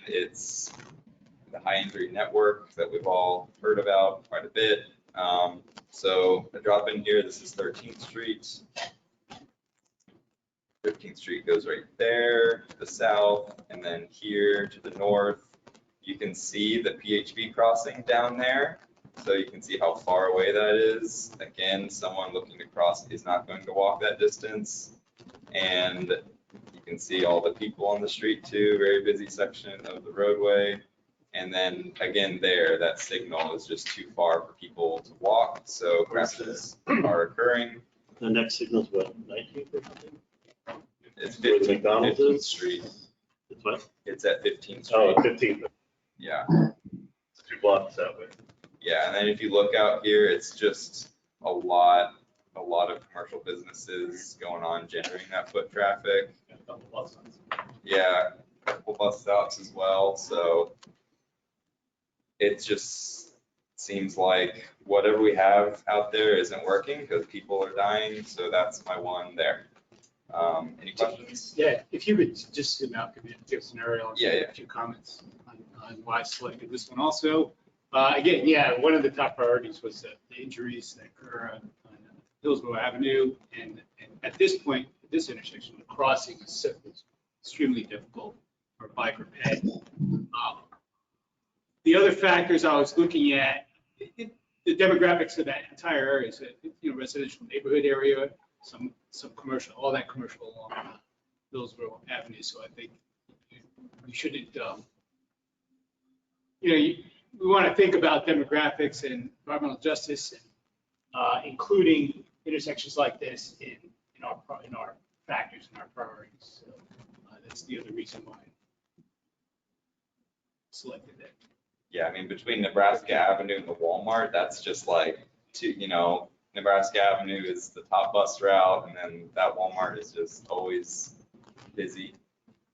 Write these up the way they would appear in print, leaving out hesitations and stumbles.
it's the high injury network that we've all heard about quite a bit. So I drop in here, this is 13th Street. 15th Street goes right there to the south, and then here to the north. You can see the PHB crossing down there. So you can see how far away that is. Again, someone looking to cross is not going to walk that distance. And you can see all the people on the street too, very busy section of the roadway. And then again there, that signal is just too far for people to walk, so crashes are occurring. The next signal's what, 19th or something? It's Where the 15th, McDonald's 15th is? Street. It's what? It's at 15th Street. Oh, 15th. Yeah. It's 2 blocks that way. Yeah, and then if you look out here, it's just a lot of commercial businesses going on, generating that foot traffic. And a couple bus stops. Yeah, a couple bus stops as well, so it just seems like whatever we have out there isn't working because people are dying, so that's my one there. Any questions? Yeah, if you could just zoom out, give us an aerial. Yeah. A few comments on why I selected this one also. Again, yeah, one of the top priorities was the injuries that occur on Hillsborough Avenue. And at this point, at this intersection, the crossing is extremely difficult for a bike or ped. The other factors I was looking at, the demographics of that entire area is a residential neighborhood area, some commercial, all that commercial along Hillsborough Avenue. So I think we shouldn't, we want to think about demographics and environmental justice, and including intersections like this in our factors and our priorities. So that's the other reason why I selected that. Yeah, I mean, between Nebraska Avenue and the Walmart, that's just like Nebraska Avenue is the top bus route, and then that Walmart is just always busy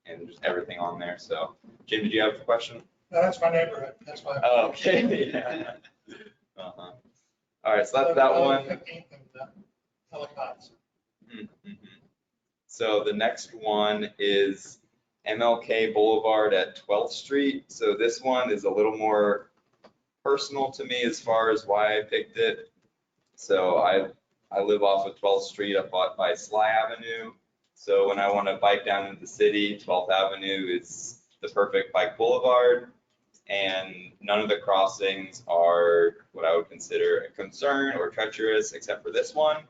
and just everything on there. So, Jim, did you have a question? No, that's my neighborhood. That's why. Oh, okay. Yeah. All right, so that's that one. 15th and Ellicott's. So the next one is MLK Boulevard at 12th Street. So this one is a little more personal to me as far as why I picked it. So I live off of 12th Street up by Sly Avenue. So when I want to bike down into the city, 12th Avenue is the perfect bike boulevard. And none of the crossings are what I would consider a concern or treacherous, except for this one.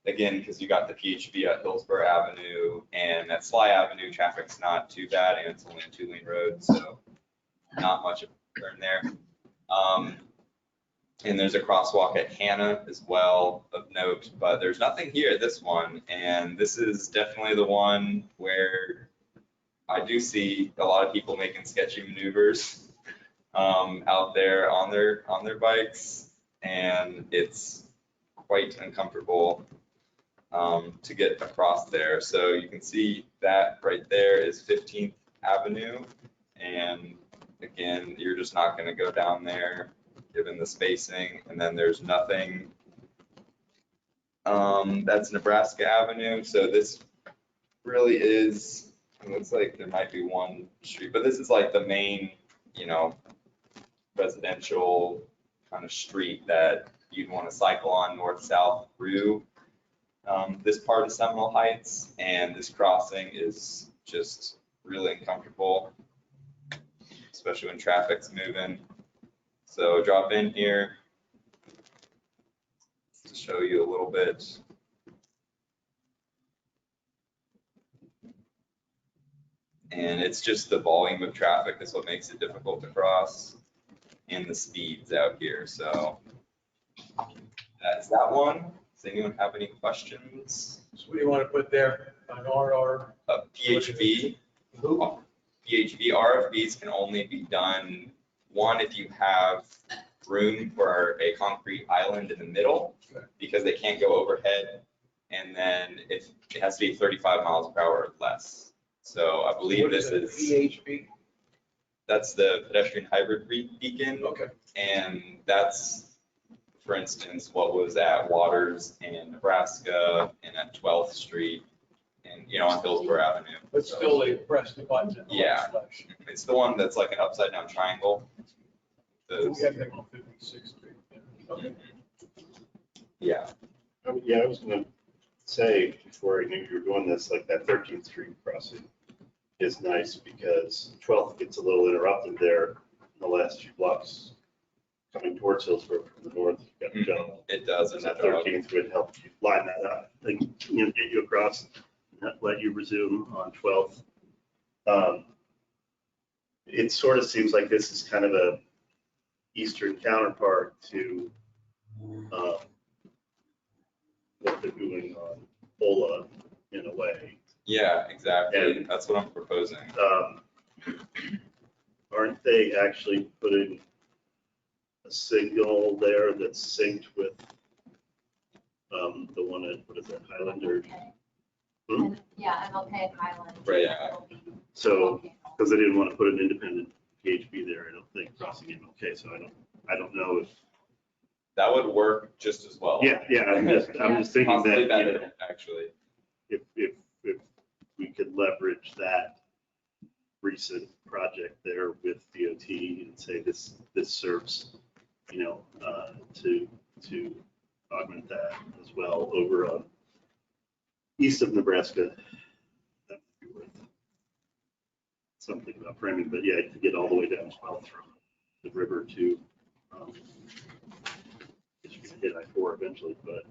Again, because you got the PHB at Hillsborough Avenue, and at Sly Avenue, traffic's not too bad, and it's only a 2-lane road, so not much of a concern there. And there's a crosswalk at Hannah as well of note, but there's nothing here at this one, and this is definitely the one where I do see a lot of people making sketchy maneuvers out there on their bikes, and it's quite uncomfortable to get across there. So you can see that right there is 15th Avenue, and again, you're just not going to go down there given the spacing. And then there's nothing. That's Nebraska Avenue. So this really is. It looks like there might be one street, but this is like the main, residential kind of street that you'd want to cycle on north-south through this part of Seminole Heights, and this crossing is just really uncomfortable, especially when traffic's moving. So drop in here to show you a little bit. And it's just the volume of traffic is what makes it difficult to cross, and the speeds out here. So that's that one. Does anyone have any questions? So what do you want to put there? An RR? PHB. Who? PHB RFBs can only be done, one, if you have room for a concrete island in the middle, because they can't go overhead, and then if it has to be 35 miles per hour or less. So I believe this is PHB. That's the pedestrian hybrid beacon. Okay. And that's, for instance, what was at Waters in Nebraska and at 12th Street. and, on Hillsborough Avenue. But still, they press the button. and Yeah. flash. It's the one that's like an upside down triangle. We Those, had that on 56th Street. Okay. yeah, Yeah, I was gonna say, before I knew you were doing this, like that 13th Street crossing is nice because 12th gets a little interrupted there in the last few blocks. Coming towards Hillsborough from the north, you've got the jump. it does. And And that 13th would help you line that up, like, get you across, and let you resume on 12th. It sort of seems like this is kind of a eastern counterpart to what they're doing on Ola in a way. Yeah, exactly. And- That's what I'm proposing. Aren't they actually putting a signal there that's synced with the one at, what is that, Highlander? Okay. Hmm? And- Yeah, MLK and Highland. Right. will be So, okay. because they didn't want to put an independent PHB there, I don't think, crossing MLK, so I don't know if, That would work just as well. yeah, I'm just thinking Possibly that, you know, better, actually. if we could leverage that recent project there with DOT and say this serves, to augment that as well over on east of Nebraska. That would be worth something about framing, but yeah, to get all the way down 12th from the river to, guess you're gonna hit I-4 eventually, but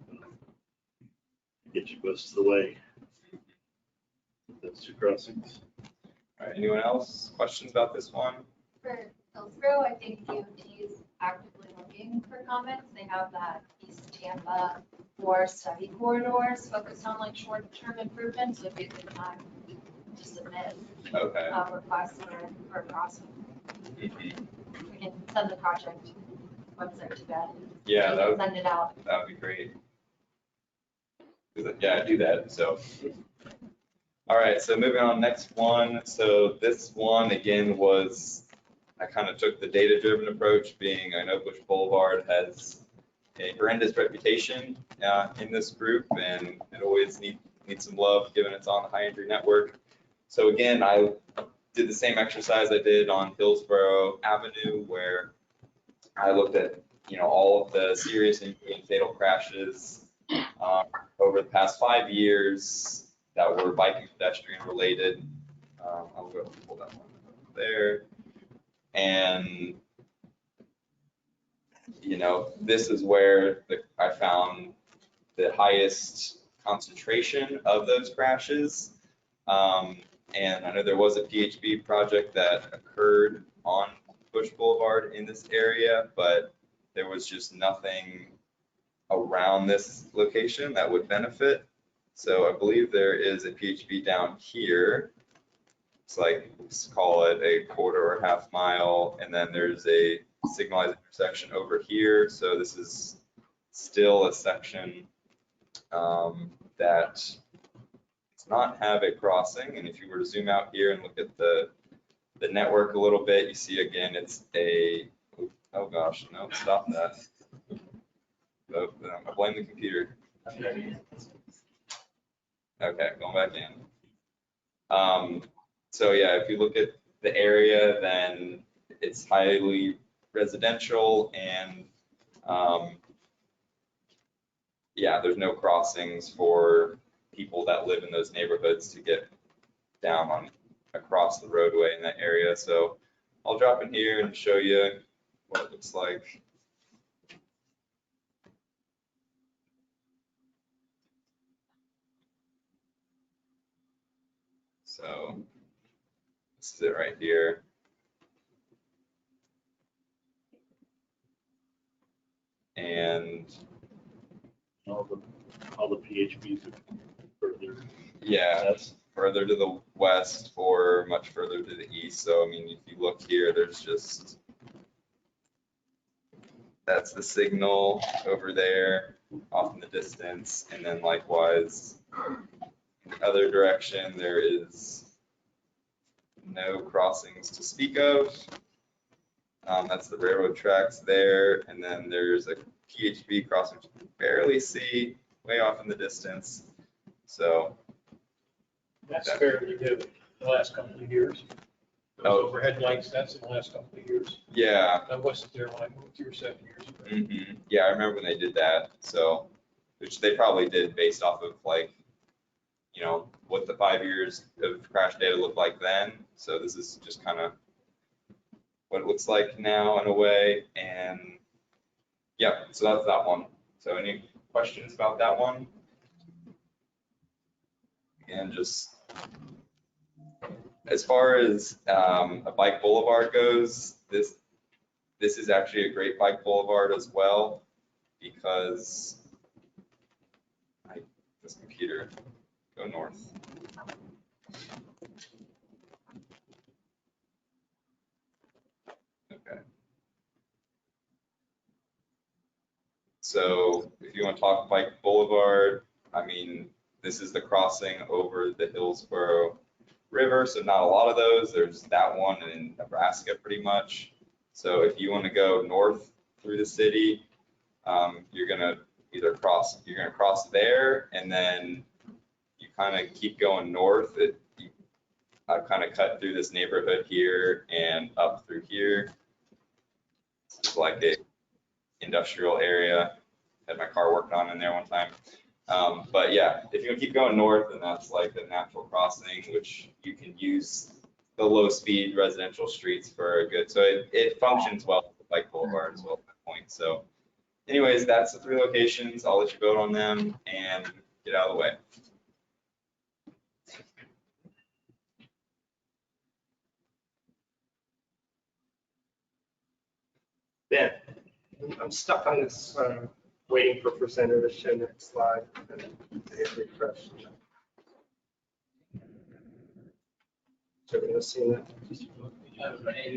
get you most of the way. Those two crossings. All right, anyone else? Questions about this one? For Hillsborough, I think DOT is actively looking for comments. They have that East Tampa for study corridors focused on like short-term improvements. So it'd be a good time to submit Okay. a request for a crossing. Mhm. We can send the project website to Ben. Yeah, You that can would, send it out. that would be great. 'Cause, yeah, I do that, so. All right, so moving on, next one. So this one, again, I kind of took the data-driven approach, being I know Bush Boulevard has a horrendous reputation in this group, and it always needs some love, given it's on the high entry network. So again, I did the same exercise I did on Hillsborough Avenue, where I looked at, all of the serious and fatal crashes over the past 5 years that were bike and pedestrian related. I'll go pull that one up there. And, this is where I found the highest concentration of those crashes. And I know there was a PHB project that occurred on Bush Boulevard in this area, but there was just nothing around this location that would benefit. So I believe there is a PHB down here. It's like, let's call it a quarter or half mile, and then there's a signalized intersection over here. So this is still a section that does not have a crossing. And if you were to zoom out here and look at the network a little bit, you see again, it's oh gosh, no, stop that. I blame the computer. Okay, going back in. So yeah, if you look at the area, then it's highly residential, and yeah, there's no crossings for people that live in those neighborhoods to get down across the roadway in that area. So I'll drop in here and show you what it looks like. So this is it right here. And All the PHBs are further. yeah, That's, further to the west or much further to the east. So, I mean, if you look here, there's just, that's the signal over there off in the distance. And then likewise, in the other direction, there is no crossings to speak of. That's the railroad tracks there. And then there's a PHB crossing, which you can barely see way off in the distance. So That's fairly new, the last couple of years. Those Oh. overhead lights, that's in the last couple of years. Yeah. That wasn't there when I moved here 7 years ago. Yeah, I remember when they did that. So, which they probably did based off of like, you know, what the 5 years of crash data looked like then. So this is just kind of what it looks like now in a way. And yeah, so that's that one. So any questions about that one? And just as far as a bike boulevard goes, this is actually a great bike boulevard as well, because this computer go north. Okay. So if you want to talk bike boulevard, I mean, this is the crossing over the Hillsborough River, so not a lot of those. There's that one in Nebraska pretty much. So if you want to go north through the city, you're gonna cross there, and then you kind of keep going north. I've kind of cut through this neighborhood here and up through here. It's like a industrial area. Had my car worked on in there one time. But yeah, if you keep going north, then that's like the natural crossing, which you can use the low speed residential streets for a good, so it functions well with bike boulevard as well at that point. So anyways, that's the 3 locations. I'll let you vote on them and get out of the way. Ben, I'm stuck on this, waiting for presenter to show next slide and hit refresh. So we're gonna see that.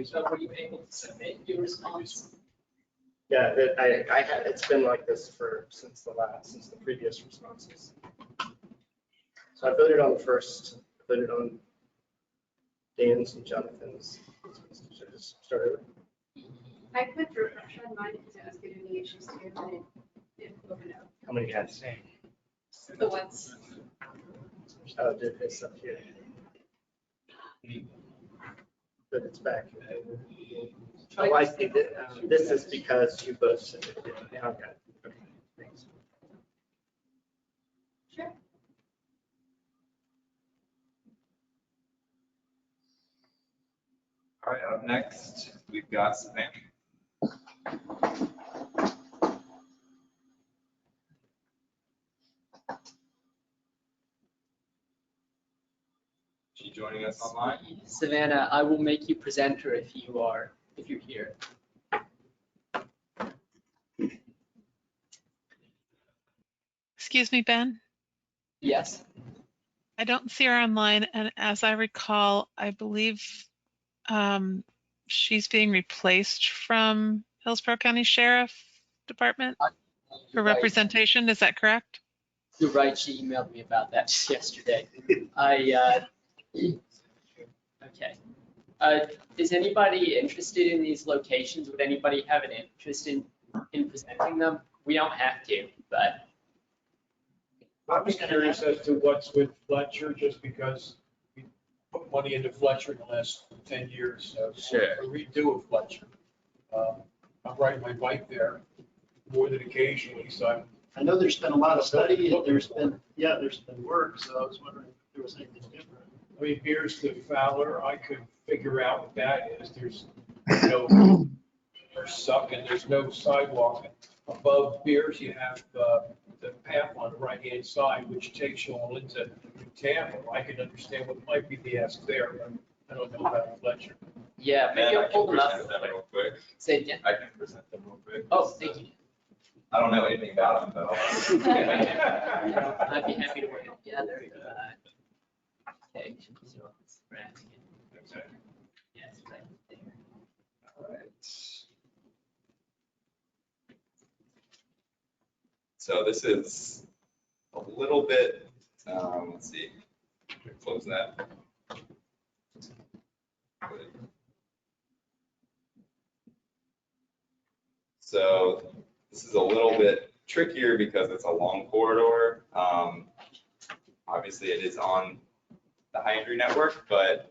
So were you able to submit your response? Yeah, I had, it's been like this since the previous responses. So I voted on the first, voted on Dan's and Jonathan's. Should I just start over? I clicked refresh on mine because I was getting any issues too, but it didn't open up. How many guys? The ones. Oh, did this up here. But it's back. Oh, I see that. This is because you both submitted it. Now I've got it. Okay, thanks. Sure. All right, up next, we've got Savannah. She joining us online? Savannah, I will make you presenter if you're here. Excuse me, Ben. Yes? I don't see her online, and as I recall, I believe she's being replaced from Hillsborough County Sheriff Department for Right. representation. Is that correct? You're right, she emailed me about that just yesterday. Okay. Is anybody interested in these locations? Would anybody have an interest in presenting them? We don't have to, but. I was curious as to what's with Fletcher, just because we put money into Fletcher in the last 10 years. So Sure. a redo of Fletcher. I'm riding my bike there more than occasionally, so I know there's been a lot of study, and there's been work, so I was wondering if there was anything different. I mean, Beers to Fowler, I could figure out what that is. There's no, there's suck and there's no sidewalk. Above Beers, you have the path on the right-hand side, which takes you all into Tampa. I can understand what might be the ask there, but I don't know about Fletcher. Yeah, maybe And I I'll pull can them up. present them real quick. Say it again. I can present them real quick. Oh, thank you. I don't know anything about them, but I'd be happy to work together. Okay, so we're asking. Okay. Yes, right there. All right. So this is a little bit, let's see, close that. So this is a little bit trickier because it's a long corridor. Obviously it is on the high injury network, but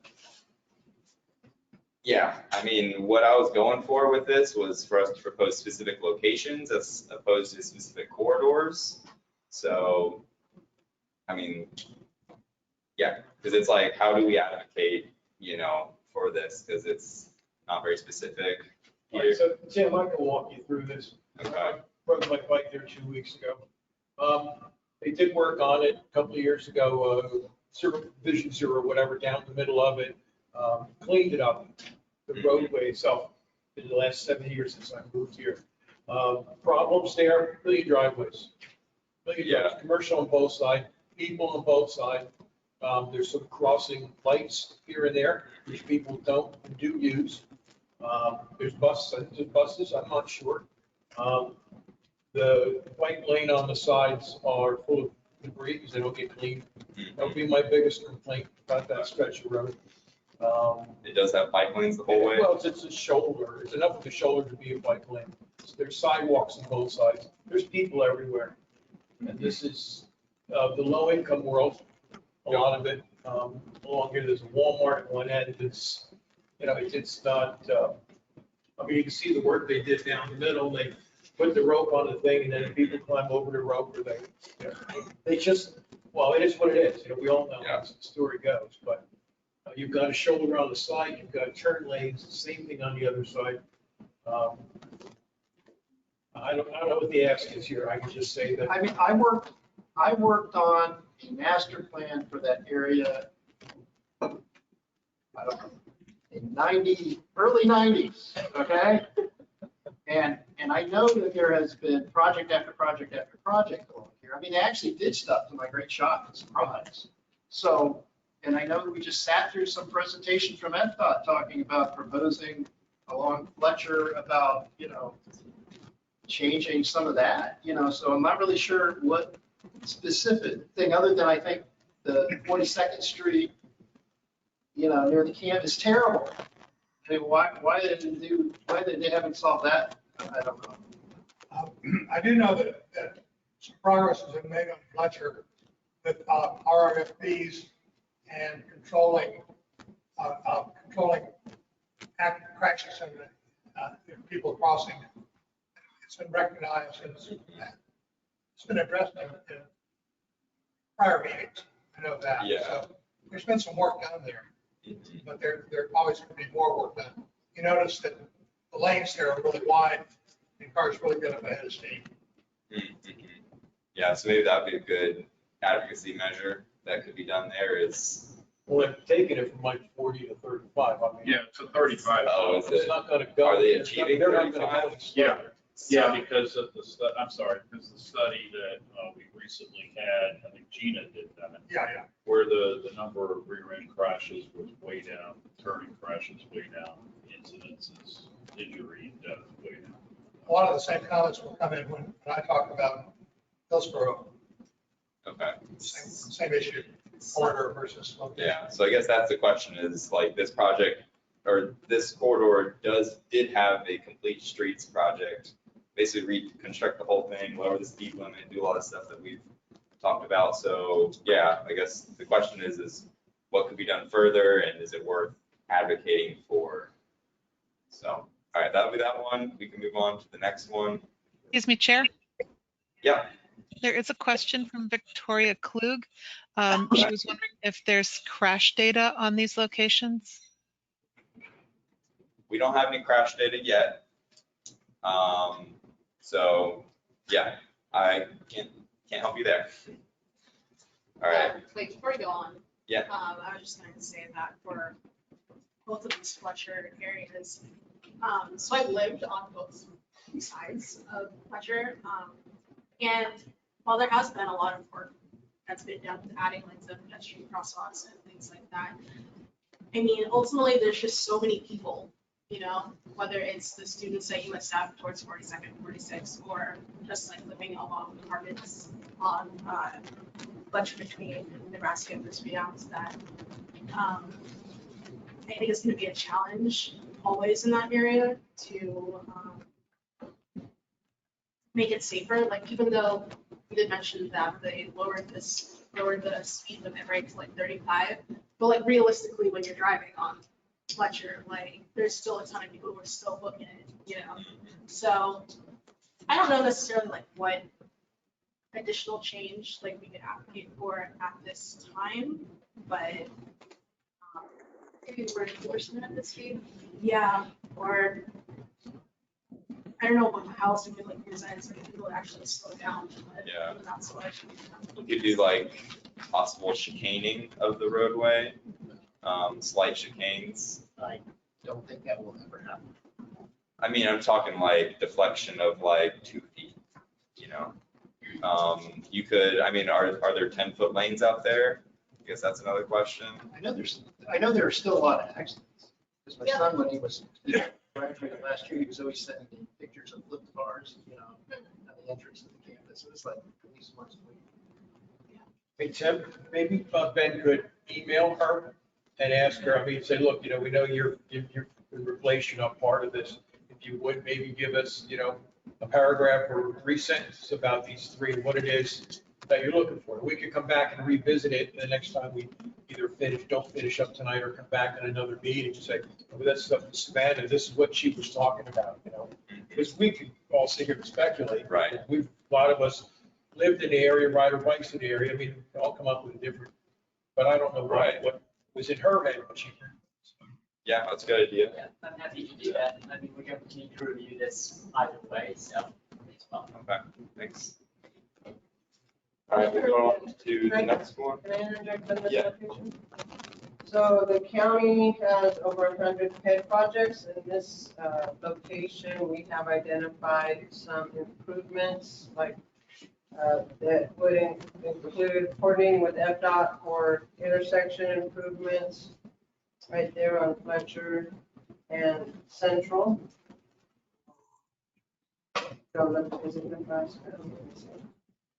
yeah, I mean, what I was going for with this was for us to propose specific locations as opposed to specific corridors. So, I mean, yeah, because it's like, how do we advocate, for this? Because it's not very specific. All right, so Tim, I can walk you through this. Okay. I rode my bike there 2 weeks ago. They did work on it a couple of years ago, Vision Zero, or whatever, down the middle of it, cleaned it up, the roadway itself, in the last 7 years since I moved here. Problems there, million driveways. Commercial on both sides, people on both sides. There's some crossing lights here and there, which people don't and do use. There's buses, I'm not sure. The bike lane on the sides are full of debris because they don't get cleaned. That would be my biggest complaint about that stretch of road. It does have bike lanes the whole way? Well, it's a shoulder. It's enough of a shoulder to be a bike lane. There's sidewalks on both sides. There's people everywhere. And this is the low income world, a lot of it. Along here, there's a Walmart at one end. It's not, I mean, you can see the work they did down the middle. They put the rope on the thing and then people climb over the rope or they just, well, it is what it is. We all know how the story goes, but you've got a shoulder on the side, you've got turn lanes, the same thing on the other side. I don't know what the ask is here. I can just say that. I mean, I worked on a master plan for that area, I don't know, in early 90s, okay? And I know that there has been project after project after project along here. I mean, they actually did stuff to my great shock and surprise. So, and I know that we just sat through some presentation from EdThought talking about proposing along Fletcher about, changing some of that, so I'm not really sure what specific thing, other than I think the 42nd Street, near the camp is terrible. I mean, why did they haven't solved that? I don't know. I do know that some progress has been made on Fletcher with RFPs and controlling active crashes and people crossing. It's been recognized and it's been addressed in prior meetings. I know that. Yeah. So there's been some work done there, but there always going to be more work done. You notice that the lanes here are really wide and cars really get up ahead of steam. Yeah, so maybe that would be a good advocacy measure that could be done there is. Well, they've taken it from like 40 to 35. I mean, Yeah, to 35. Oh, is it's it? not going to go. Are they It's not- achieving They're not going to 35? go any slower. Yeah, because of the study that we recently had, I think Gina did that, Yeah. where the number of rear end crashes was way down, turning crashes way down, incidences, injury, and death way down. A lot of the same comments will come in when I talk about Hillsborough. Okay. Same issue, corridor versus location. Yeah, so I guess that's the question is like this project or this corridor did have a complete streets project, basically reconstruct the whole thing, lower the speed limit, do all this stuff that we've talked about. So yeah, I guess the question is what could be done further and is it worth advocating for? So, all right, that'll be that one. We can move on to the next one. Excuse me, Chair. Yeah. There is a question from Victoria Klug. She was wondering if there's crash data on these locations. We don't have any crash data yet. So yeah, I can't help you there. All right. Wait, before you go on. Yeah. I was just going to say that for both of these Fletcher areas, so I've lived on both sides of Fletcher, and while there has been a lot of work that's been done with adding like the pedestrian crosswalks and things like that, I mean, ultimately, there's just so many people, whether it's the students at USF towards 42nd, 46, or just like living along apartments on Fletcher between Nebraska and Frisbee Downs, that I think it's going to be a challenge always in that area to make it safer. Like, even though you did mention that they lowered the speed limit right to like 35, But like realistically, when you're driving on Fletcher, like there's still a ton of people who are still looking at it, you know? So I don't know necessarily like what additional change like we could advocate for at this time, but Maybe we're enforcement at this speed. yeah, or I don't know what else we could like present so people actually slow down. But Yeah. not so much. You could do like possible chicaning of the roadway, slight chicanes. I don't think that will ever happen. I mean, I'm talking like deflection of like 2 feet, you know? You could, I mean, are there 10-foot lanes out there? I guess that's another question. I know there are still a lot of accidents. Because my son, when he was graduating last year, he was always sending me pictures of flipped cars, you know, at the entrance to the campus. It was like at least once a week. Hey, Tim, maybe Ben could email her and ask her, I mean, say, look, you know, we know you're replacing a part of this. If you would maybe give us, you know, a paragraph or 3 sentences about these 3, what it is that you're looking for. We could come back and revisit it the next time we either don't finish up tonight or come back in another meeting and say, oh, that's stuff in Savannah, this is what she was talking about, you know? Because we could all sit here and speculate. Right. A lot of us lived in the area, ride our bikes in the area. I mean, we all come up with a different, but I don't know what was in her head when she. Yeah, that's a good idea. Yeah, I'm happy to do that. I mean, we're going to need to review this either way, so it's fine. Okay, thanks. All right, we'll go on to the next one. Can I interject on this Yeah. location? So the county has over 100 PED projects. In this location, we have identified some improvements like that would include coordinating with FDOT for intersection improvements right there on Fletcher and Central. Is it Nebraska?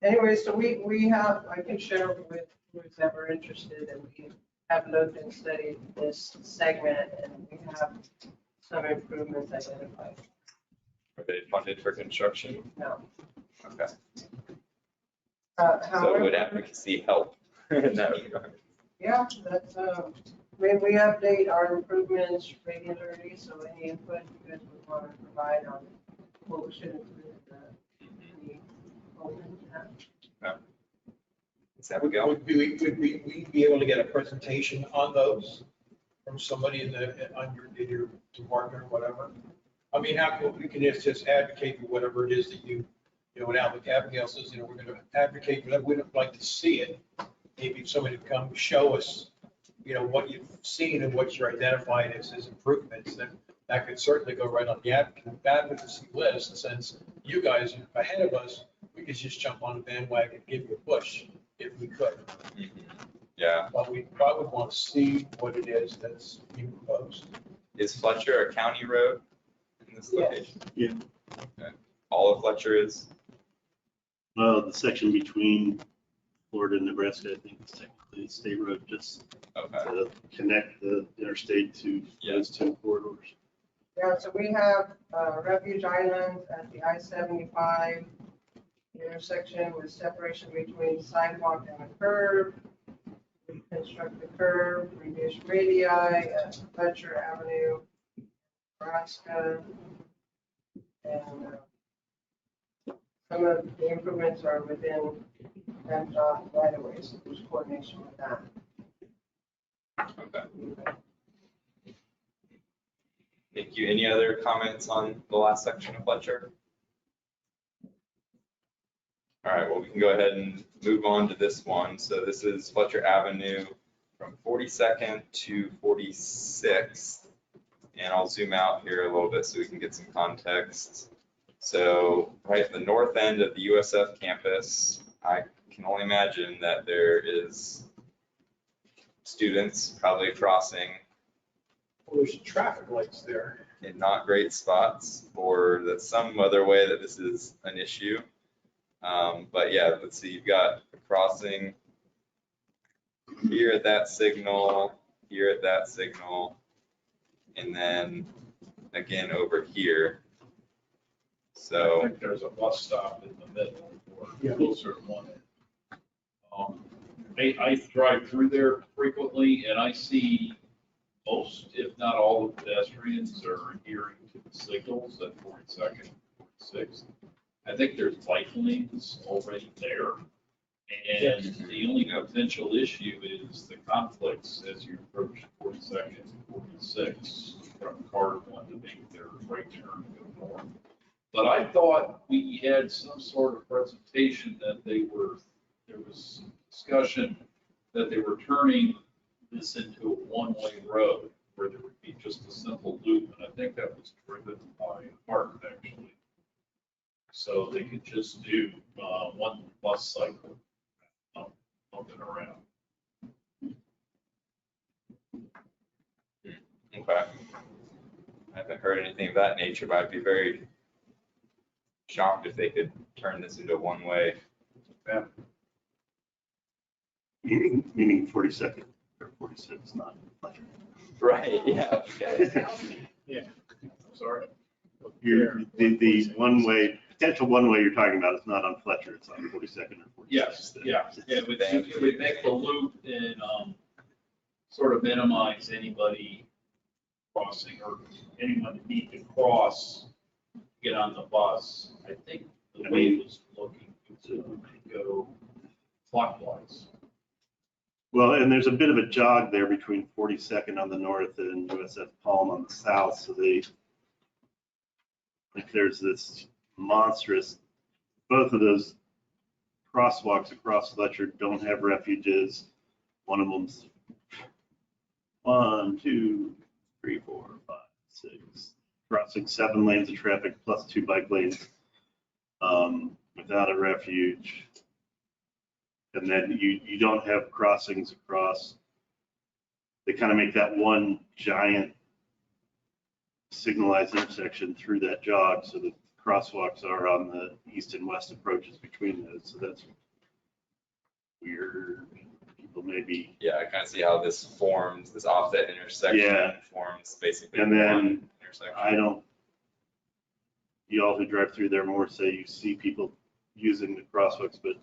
Anyway, so we have, I can share with who's ever interested, and we have looked and studied this segment, and we have some improvements identified. Are they funded for construction? No. Okay, so However, would advocacy help in that regard? yeah, that's, we update our improvements regularly, so any input you guys would want to provide on what we should include in the open. Is that we go? Would we be able to get a presentation on those from somebody in your department or whatever? I mean, we can just advocate for whatever it is that you know, when Abigail says, you know, we're going to advocate, but we'd like to see it. Maybe if somebody would come show us, you know, what you've seen and what you're identifying as improvements, then that could certainly go right on the advocacy list. Since you guys are ahead of us, we could just jump on the bandwagon and give you a push if we could. Yeah. But we probably want to see what it is that's being proposed. Is Fletcher a county road in this Yes. location? Yeah. Okay. All of Fletcher is? The section between Florida and Nebraska, I think is technically a state road, just Okay. to connect the interstate to those 2 corridors. Yeah, so we have Refuge Island at the I-75 intersection with separation between the sidewalk and the curb. We construct the curb, reduce radii at Fletcher Avenue, Nebraska. And some of the improvements are within MDOT right away, so there's coordination with that. Okay. Thank you. Any other comments on the last section of Fletcher? All right, well, we can go ahead and move on to this one. So this is Fletcher Avenue from 42nd to 46th. And I'll zoom out here a little bit so we can get some context. So right at the north end of the USF campus, I can only imagine that there is students probably crossing Well, there's traffic lights there. in not great spots, or that some other way that this is an issue. But yeah, let's see, you've got a crossing here at that signal, here at that signal, and then again over here. I So, think there's a bus stop in the middle or Yeah. closer to one. I drive through there frequently and I see most, if not all, the pedestrians are adhering to the signals at 42nd, 46th. I think there's bike lanes already there. And the only potential issue is the conflicts as you approach 42nd and 46th from Cardinal to make their right turn go north. But I thought we had some sort of presentation that there was discussion that they were turning this into a one-way road where there would be just a simple loop. And I think that was driven by Martin actually. So they could just do one bus cycle up and around. Okay. I haven't heard anything of that nature, but I'd be very shocked if they could turn this into one way. Yeah. Meaning 42nd or 46th, not Fletcher. Right, yeah, okay. Yeah, sorry. The one way, potential one way you're talking about is not on Fletcher, it's on 42nd or 46th. Yes, yeah, it would make the loop and sort of minimize anybody crossing or anyone that need to cross, get on the bus. I think the way it was looking to go clockwise. Well, and there's a bit of a jog there between 42nd on the north and USF Palm on the south, so there's this monstrous, both of those crosswalks across Fletcher don't have refuges. One of them's 1, 2, 3, 4, 5, 6, crossing 7 lanes of traffic plus 2 bike lanes without a refuge. And then you don't have crossings across. They kind of make that one giant signalized intersection through that jog, so the crosswalks are on the east and west approaches between those. So that's weird. People maybe. Yeah, I kind of see how this forms, this offset intersection forms basically And then one intersection. You all who drive through there more say you see people using the crosswalks, but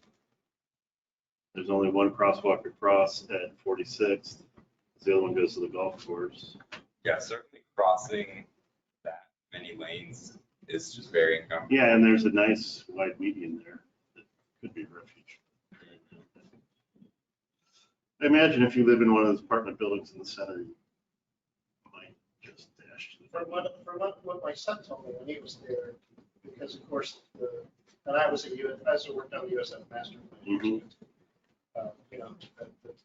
there's only one crosswalk across at 46th. The other one goes to the golf course. Yeah, certainly crossing that many lanes is just very uncomfortable. Yeah, and there's a nice wide median there that could be a refuge. I imagine if you live in one of those apartment buildings in the center, you might just dash to the. What my son told me when he was there, because of course, and I was worked on the USF master plan. Mhm.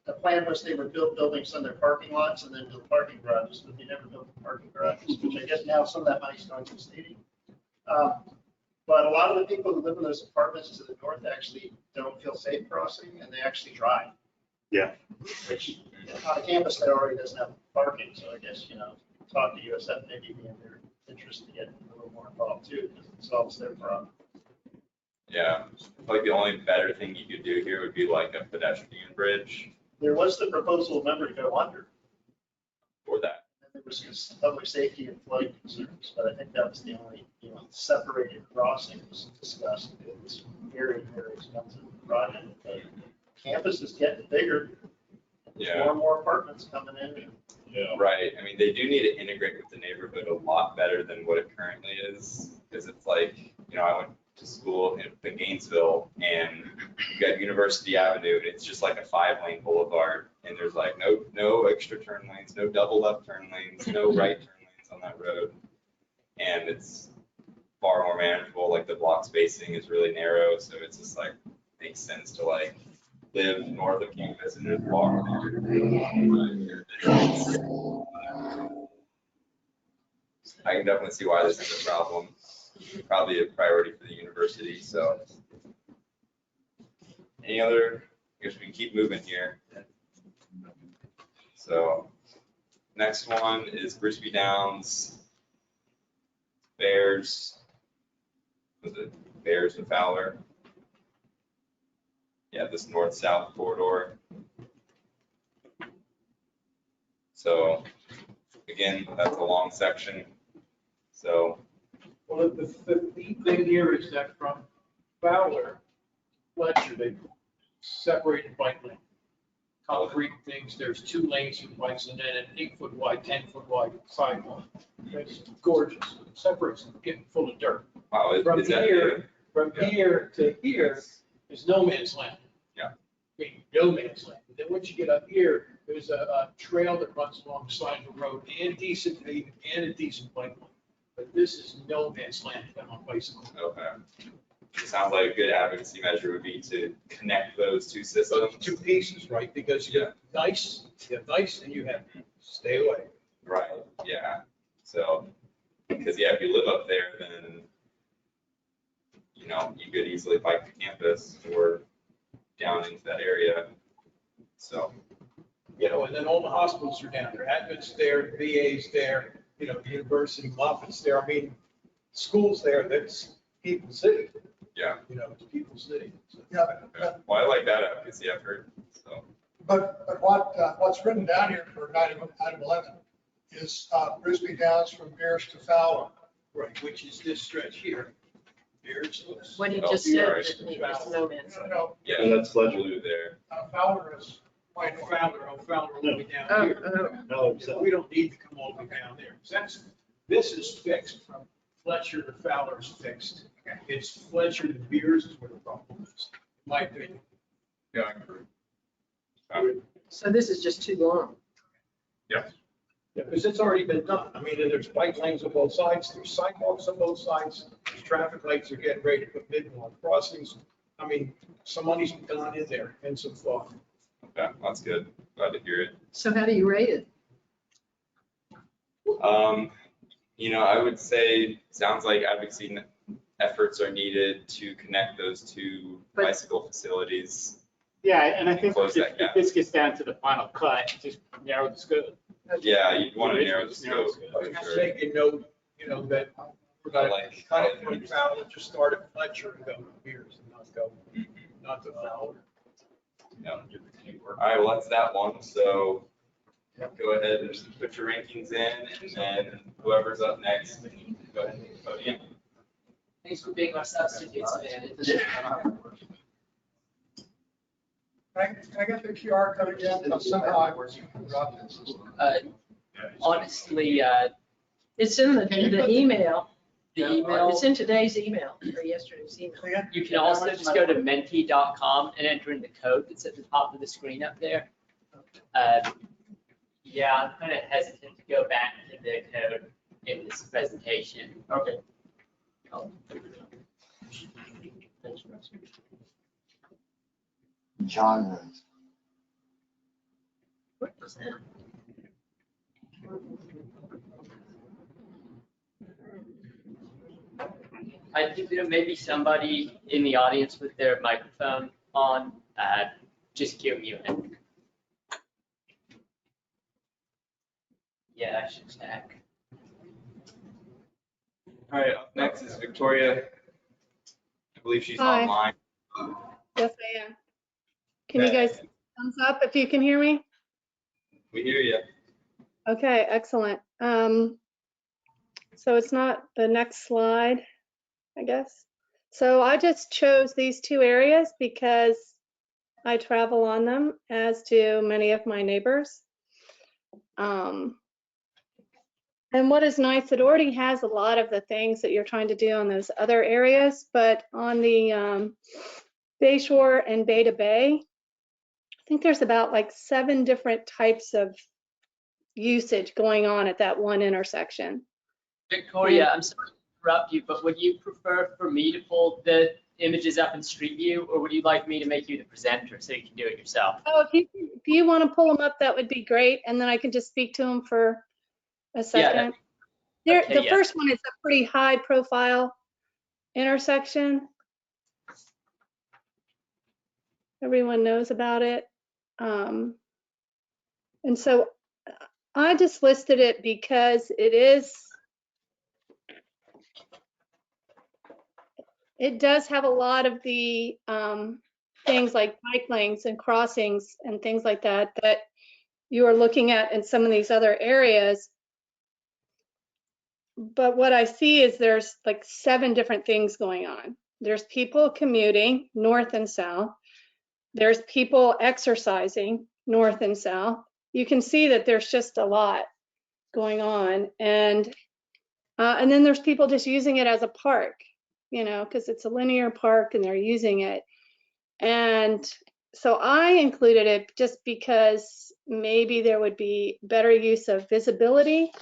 The plan was they would build buildings on their parking lots and then build parking garages, but they never built the parking garages, which I guess now some of that money's going to the stadium. But a lot of the people who live in those apartments to the north actually don't feel safe crossing, and they actually drive. Yeah. Which on campus there already doesn't have parking, so I guess, talk to USF, maybe be in their interest to get a little more involved too, because it solves their problem. Yeah, like the only better thing you could do here would be like a pedestrian bridge There was the proposal, remember, to go under. for that. And there was just public safety and flood concerns, but I think that was the only, separated crossing was discussed. It was very, very expensive project. But campus is getting bigger. There's Yeah. more and more apartments coming in. Yeah. Right, I mean, they do need to integrate with the neighborhood a lot better than what it currently is, because it's like, I went to school in Gainesville, and you got University Avenue, and it's just like a 5-lane boulevard, and there's like no extra turn lanes, no double left turn lanes, no right turn lanes on that road, and it's far more manageable, like the block spacing is really narrow, so it's just like, makes sense to like live north of campus and just walk there. I can definitely see why this is a problem. Probably a priority for the university, so. Any other, I guess we can keep moving here. So, next one is Brisby Downs. Bears. Was it Bears to Fowler? Yeah, this north-south corridor. So, again, that's a long section. So, Well, the neat thing here is that from Fowler, Fletcher, they separated bike lane. concrete things. There's 2 lanes for bikes and then an 8-foot wide, 10-foot wide sidewalk. It's gorgeous. Separates them, getting full of dirt. Wow, From is that here, from here to here is no man's land. Yeah. I mean, no man's land. Then once you get up here, there's a trail that runs along the side of the road and decent pavement and a decent bike lane. But this is no man's land to come on bicycle. Okay. It sounds like a good advocacy measure would be to connect those two systems. Those 2 pieces, right? Because you have nice, and you have stay away. Right, yeah. So, because yeah, if you live up there, then, you know, you could easily bike to campus or down into that area. So, You know, and then all the hospitals are down there. Advent's there, the VA's there, you know, the University, Moffitt's there. I mean, schools there, that's People City. yeah. You know, it's People City. So, Yeah, Okay. Well, I like that advocacy effort, so. but what's written down here for item 11 is Brisby Downs from Beers to Fowler. Right, which is this stretch here. Here's. What he Oh, just you're said, right. it's no man's land. No, Yeah, And that's Fletcher. blue there. Fowler is quite Fowler all the way down Oh, here. No, So we don't need to come all the way down there. This is fixed from Fletcher to Fowler's fixed. It's Fletcher to Beers is where the problem is, in my opinion. Yeah, I agree. So this is just too long. Yeah. Yeah, because it's already been done. I mean, there's bike lanes on both sides, there's sidewalks on both sides, there's traffic lights are getting ready to put mid-block crossings. I mean, some money's gone in there and some thought. Okay, that's good. Glad to hear it. So how do you rate it? You know, I would say, sounds like advocacy efforts are needed to connect those 2 But- bicycle facilities. Yeah, and I think Close that if gap. this gets down to the final cut, just narrow the scope. Yeah, you'd want to narrow the Narrow the scope, scope. for Just sure. make a note, you know, that we're I gonna like cut it. it from Fowler, just start at Fletcher and go to Beers and not to Fowler. Yeah. All right, well, that's that one. So go ahead and put your rankings in, and then whoever's up next, go ahead and vote in. Thanks for being our substitutes, man. Can I get the QR code again? Because somehow I dropped it. Honestly, It's in the email. the email, It's in today's email, or yesterday's email. you can also just go to menti.com and enter in the code that's at the top of the screen up there. Yeah, I'm kind of hesitant to go back to the code in this presentation. Okay. Genres. What was that? I think there may be somebody in the audience with their microphone on. Just cue you in. Yeah, I should check. All right, up next is Victoria. I believe she's Hi. online. Yes, I am. Can you guys thumbs up if you can hear me? We hear you. Okay, excellent. So it's not the next slide, I guess. So I just chose these 2 areas because I travel on them, as do many of my neighbors. And what is nice, it already has a lot of the things that you're trying to do on those other areas, but on the Bayshore and Bay to Bay, I think there's about like 7 different types of usage going on at that one intersection. Victoria, I'm sorry to interrupt you, but would you prefer for me to pull the images up in Street View, or would you like me to make you the presenter so you can do it yourself? Oh, if you want to pull them up, that would be great, and then I can just speak to them for a second. Okay, The first one is a pretty high profile intersection. Everyone knows about it. And so I just listed it because it does have a lot of the things like bike lanes and crossings and things like that that you are looking at in some of these other areas. But what I see is there's like 7 different things going on. There's people commuting north and south. There's people exercising north and south, you can see that there's just a lot going on. And then there's people just using it as a park, because it's a linear park and they're using it. And so I included it just because maybe there would be better use of visibility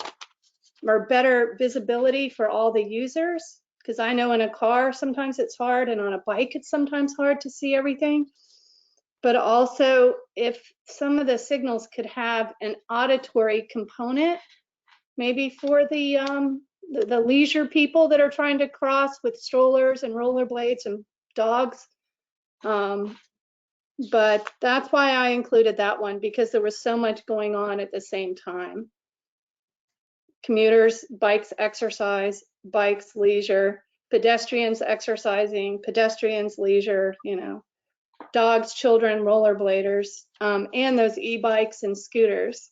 or better visibility for all the users. Because I know in a car, sometimes it's hard, and on a bike, it's sometimes hard to see everything. But also, if some of the signals could have an auditory component, maybe for the leisure people that are trying to cross with strollers and rollerblades and dogs. But that's why I included that one, because there was so much going on at the same time. Commuters, bikes, exercise, bikes, leisure, pedestrians exercising, pedestrians, leisure, dogs, children, rollerbladers, and those e-bikes and scooters.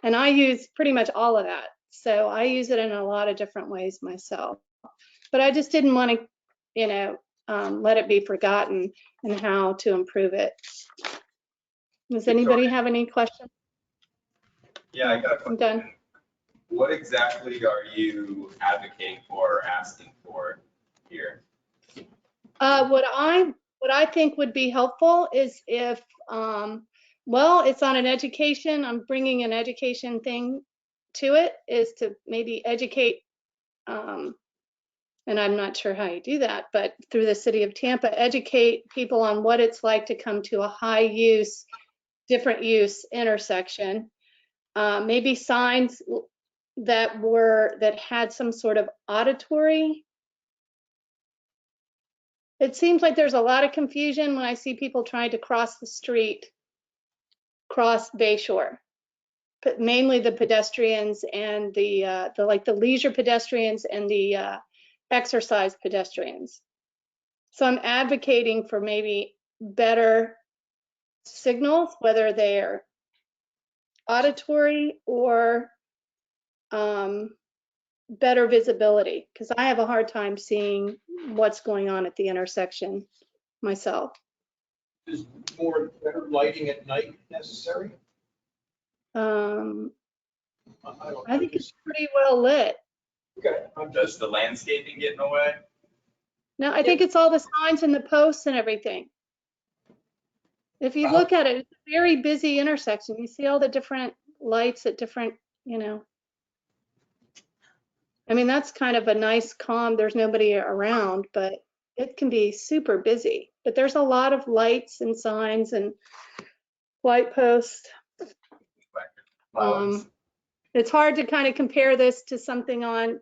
And I use pretty much all of that. So I use it in a lot of different ways myself. But I just didn't want to, let it be forgotten and how to improve it. Does anybody have any questions? Yeah, I got a question. I'm done. What exactly are you advocating for or asking for here? What I think would be helpful is if, well, it's on an education, I'm bringing an education thing to it, is to maybe educate, and I'm not sure how you do that, but through the city of Tampa, educate people on what it's like to come to a high use, different use intersection. Maybe signs that had some sort of auditory. It seems like there's a lot of confusion when I see people trying to cross the street, cross Bayshore, but mainly the pedestrians and the leisure pedestrians and the exercise pedestrians. So I'm advocating for maybe better signals, whether they're auditory or better visibility, because I have a hard time seeing what's going on at the intersection myself. Is more better lighting at night necessary? I think it's pretty well lit. Okay. Does the landscaping get in the way? No, I think it's all the signs and the posts and everything. If you look at it, it's a very busy intersection. You see all the different lights at different, I mean, that's kind of a nice calm, there's nobody around, but it can be super busy. But there's a lot of lights and signs and light posts. It's hard to kind of compare this to something on,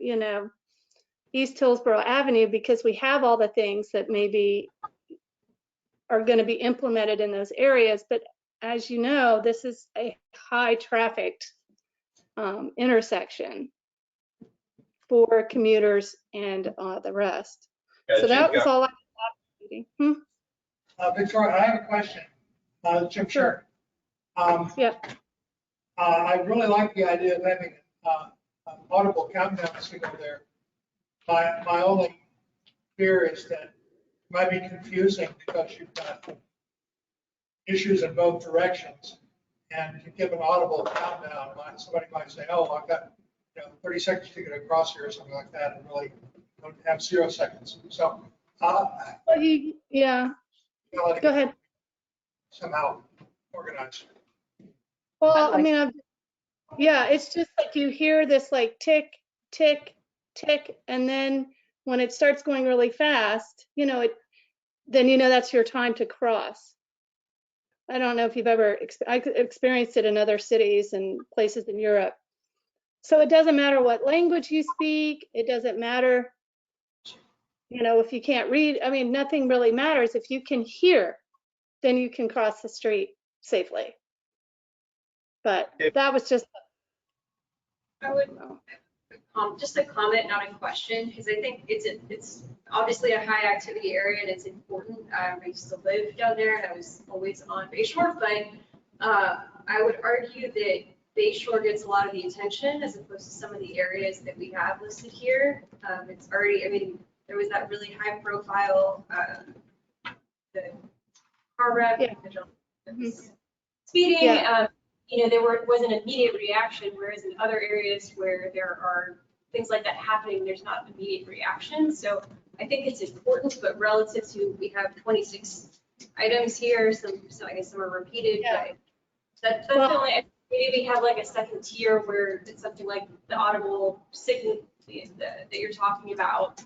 East Hillsborough Avenue, because we have all the things that maybe are going to be implemented in those areas. But as you know, this is a high trafficked intersection for commuters and the rest. So that was all I was Victoria, I have a question. Jim, sure. Yeah. I really like the idea of having an audible countdown signal there. My only fear is that it might be confusing because you've got issues in both directions. And if you give an audible countdown, somebody might say, oh, I've got 30 seconds to get across here or something like that, and really don't have 0 seconds. So, yeah. Go ahead. Somehow organized. Well, I mean, yeah, it's just like you hear this like tick, tick, tick, and then when it starts going really fast, then that's your time to cross. I don't know if you've ever I experienced it in other cities and places in Europe. So it doesn't matter what language you speak. It doesn't matter, if you can't read. I mean, nothing really matters. If you can hear, then you can cross the street safely. But that was just. I would just a comment, not a question, because I think it's obviously a high activity area and it's important. I used to live down there and I was always on Bayshore, but I would argue that Bayshore gets a lot of the attention as opposed to some of the areas that we have listed here. It's already, I mean, there was that really high profile the car wreck. Yeah. speeding. Yeah. There was an immediate reaction, whereas in other areas where there are things like that happening, there's not an immediate reaction. So I think it's important, but relative to, we have 26 items here, so I guess some are repeated, Yeah. but that's the only, maybe we have like a second tier where it's something like the audible signal that you're talking about.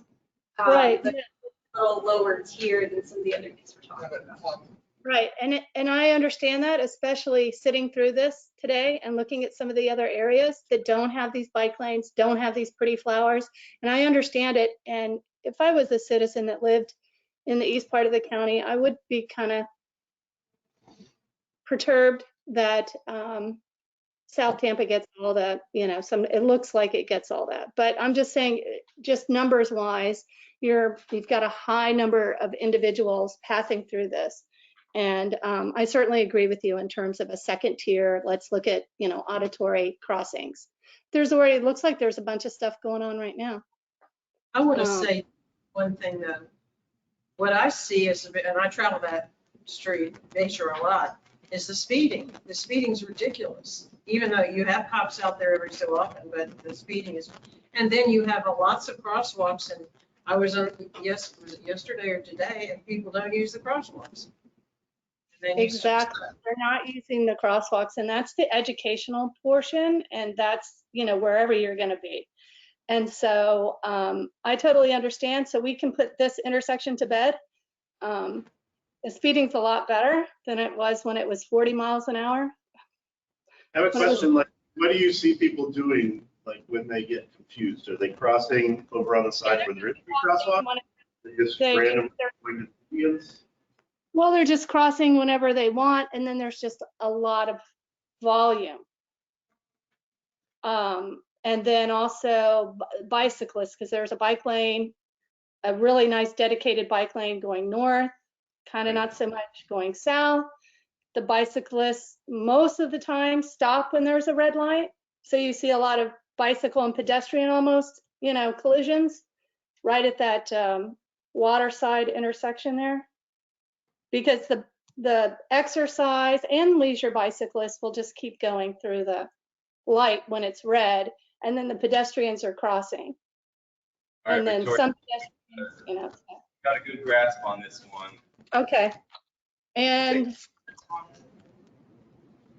Right. But a little lower tier than some of the other things we're talking about. Right, and I understand that, especially sitting through this today and looking at some of the other areas that don't have these bike lanes, don't have these pretty flowers, and I understand it. And if I was a citizen that lived in the east part of the county, I would be kind of perturbed that South Tampa gets all that, it looks like it gets all that. But I'm just saying, just numbers wise, you've got a high number of individuals passing through this. And I certainly agree with you in terms of a second tier. Let's look at, auditory crossings. It looks like there's a bunch of stuff going on right now. I want to say one thing though. What I see is, and I travel that street, Bayshore a lot, is the speeding. The speeding's ridiculous. Even though you have cops out there every so often, but the speeding is, and then you have lots of crosswalks, and I was on, was it yesterday or today, and people don't use the crosswalks. Exactly. They're not using the crosswalks, and that's the educational portion, and that's, wherever you're going to be. And so I totally understand. So we can put this intersection to bed. The speeding's a lot better than it was when it was 40 miles an hour. I have a question, like, what do you see people doing, like, when they get confused? Are they crossing over on the side where there is a crosswalk? They just randomly going to Indians? Well, they're just crossing whenever they want, and then there's just a lot of volume. And then also bicyclists, because there's a bike lane, a really nice dedicated bike lane going north, kind of not so much going south. The bicyclists most of the time stop when there's a red light. So you see a lot of bicycle and pedestrian almost, collisions right at that waterside intersection there. Because the exercise and leisure bicyclists will just keep going through the light when it's red, and then the pedestrians are crossing. All right, and then Victoria, some pedestrians, got a good grasp on this one. Okay. And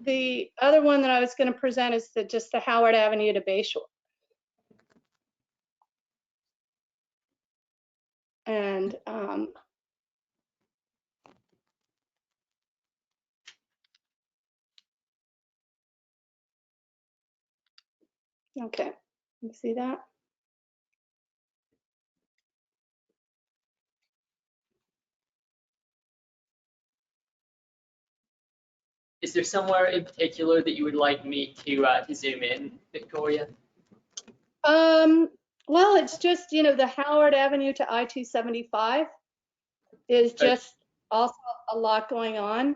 the other one that I was going to present is just the Howard Avenue to Bayshore. And okay, you see that? Is there somewhere in particular that you would like me to zoom in, Victoria? Well, it's just, the Howard Avenue to I-275 is just also a lot going on.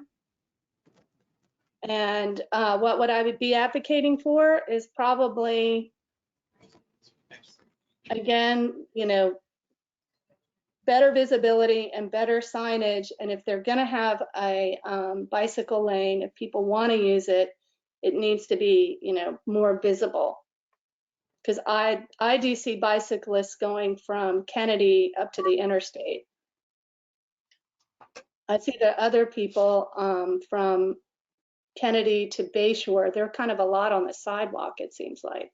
And what I would be advocating for is probably, again, better visibility and better signage. And if they're going to have a bicycle lane, if people want to use it, it needs to be, more visible. Because I do see bicyclists going from Kennedy up to the interstate. I see the other people from Kennedy to Bayshore, they're kind of a lot on the sidewalk, it seems like.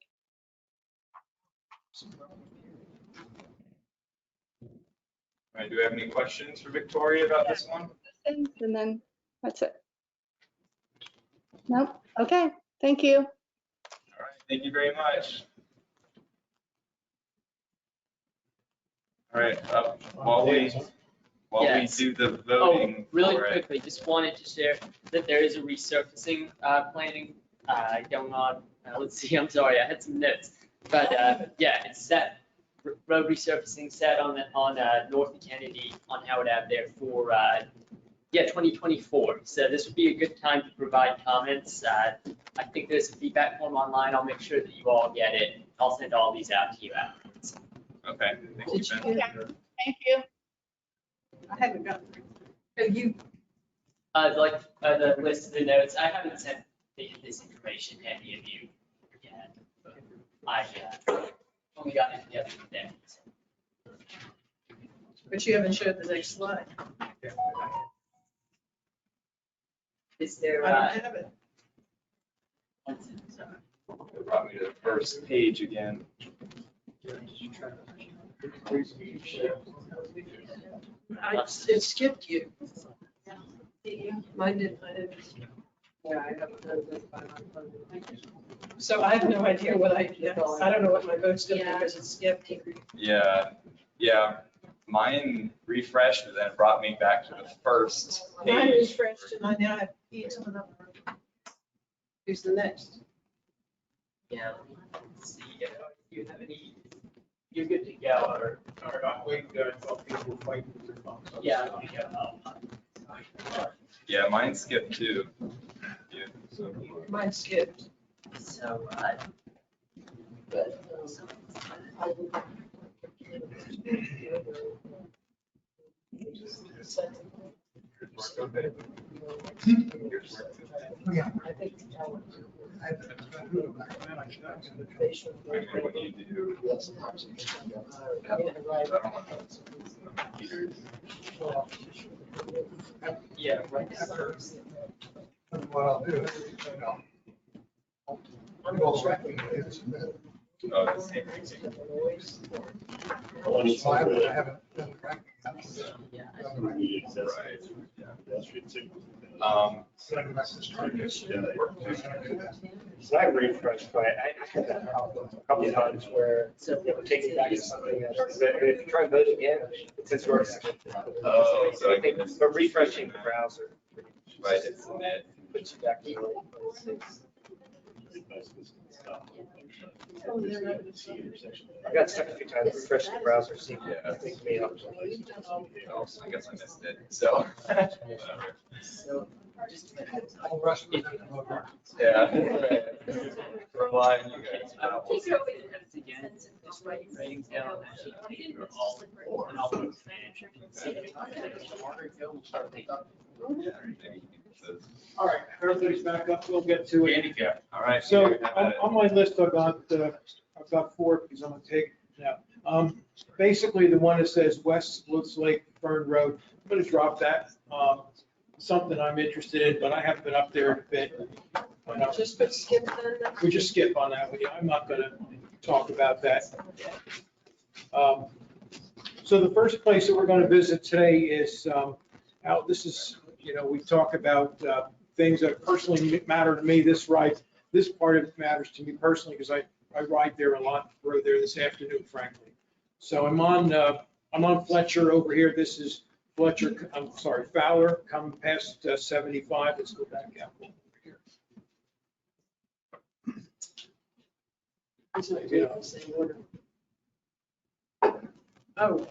All right, do we have any questions for Victoria about this one? And then that's it. Nope. Okay. Thank you. All right, thank you very much. All right, while we do the voting. Really quickly, just wanted to share that there is a resurfacing planning going on. Let's see, I'm sorry, I had some notes. But yeah, it's set, road resurfacing set on North Kennedy on Howard Ave there for 2024. So this would be a good time to provide comments. I think there's a feedback form online. I'll make sure that you all get it. I'll send all these out to you afterwards. Okay, thank you, Ben. Thank you. I haven't got through. So The list of the notes, I haven't sent this information to any of you yet. But I only got it the other day. But you haven't showed the next slide. Is there, I don't have it. what's it, sorry. It brought me to the first page again. It skipped you. Mine didn't. Yeah, I haven't done this by my phone. So I have no idea what I don't know what my vote's doing because it skipped. Yeah, mine refreshed and then brought me back to the first Mine page. refreshed and I now have each of them. Who's the next? Yeah, let's see, do you have any, you're good to go, or, I'm waiting there until people fight with their phones. yeah. Yeah, mine skipped too. Yeah, so- Mine skipped. So, What do you do? yeah, right. What I'll do is, I'll check it. Oh, the same reason. I haven't done the tracking. So I refreshed, but I had that problem a couple of times where it would take me back to something that, if you try to vote again, it says you're. Oh, so I can just- But refreshing the browser Right, it's submit. puts you back to the. I got stuck a few times refreshing the browser, see Yeah. if it makes me up. Oh, I guess I missed it, so. Whatever. So, just a minute. I'll rush with it. Yeah. Rely on you guys. Take it over the again, just writing down that sheet for all, and I'll put All right, everybody's back up, we'll get to it. Handicap. All right. So here, have at it. on my list, I've got four because I'm gonna take now. Basically, the one that says West Woods Lake Fern Road, I'm gonna drop that. Something I'm interested in, but I haven't been up there in a bit. Just put skip then. We just skip on that one. Yeah, I'm not gonna talk about that. So the first place that we're gonna visit today is out, this is, we talk about things that personally matter to me. This part of it matters to me personally because I ride there a lot, rode there this afternoon, frankly. So I'm on Fletcher over here. This is Fletcher, I'm sorry, Fowler, coming past 75. Let's go back out over here. Oh,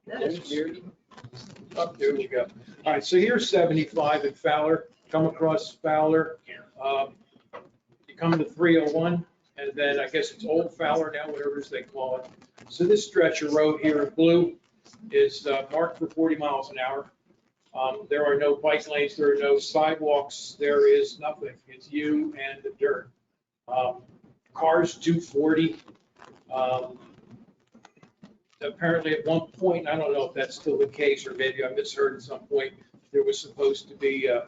That's weird. Oh, there we go. All right, so here's 75 at Fowler. Come across Fowler. You come to 301, and then I guess it's Old Fowler now, whatever it is they call it. So this stretch of road here in blue is marked for 40 miles an hour. There are no bike lanes, there are no sidewalks, there is nothing. It's you and the dirt. Cars do 40. Apparently at one point, I don't know if that's still the case, or maybe I misheard at some point, there was supposed to be a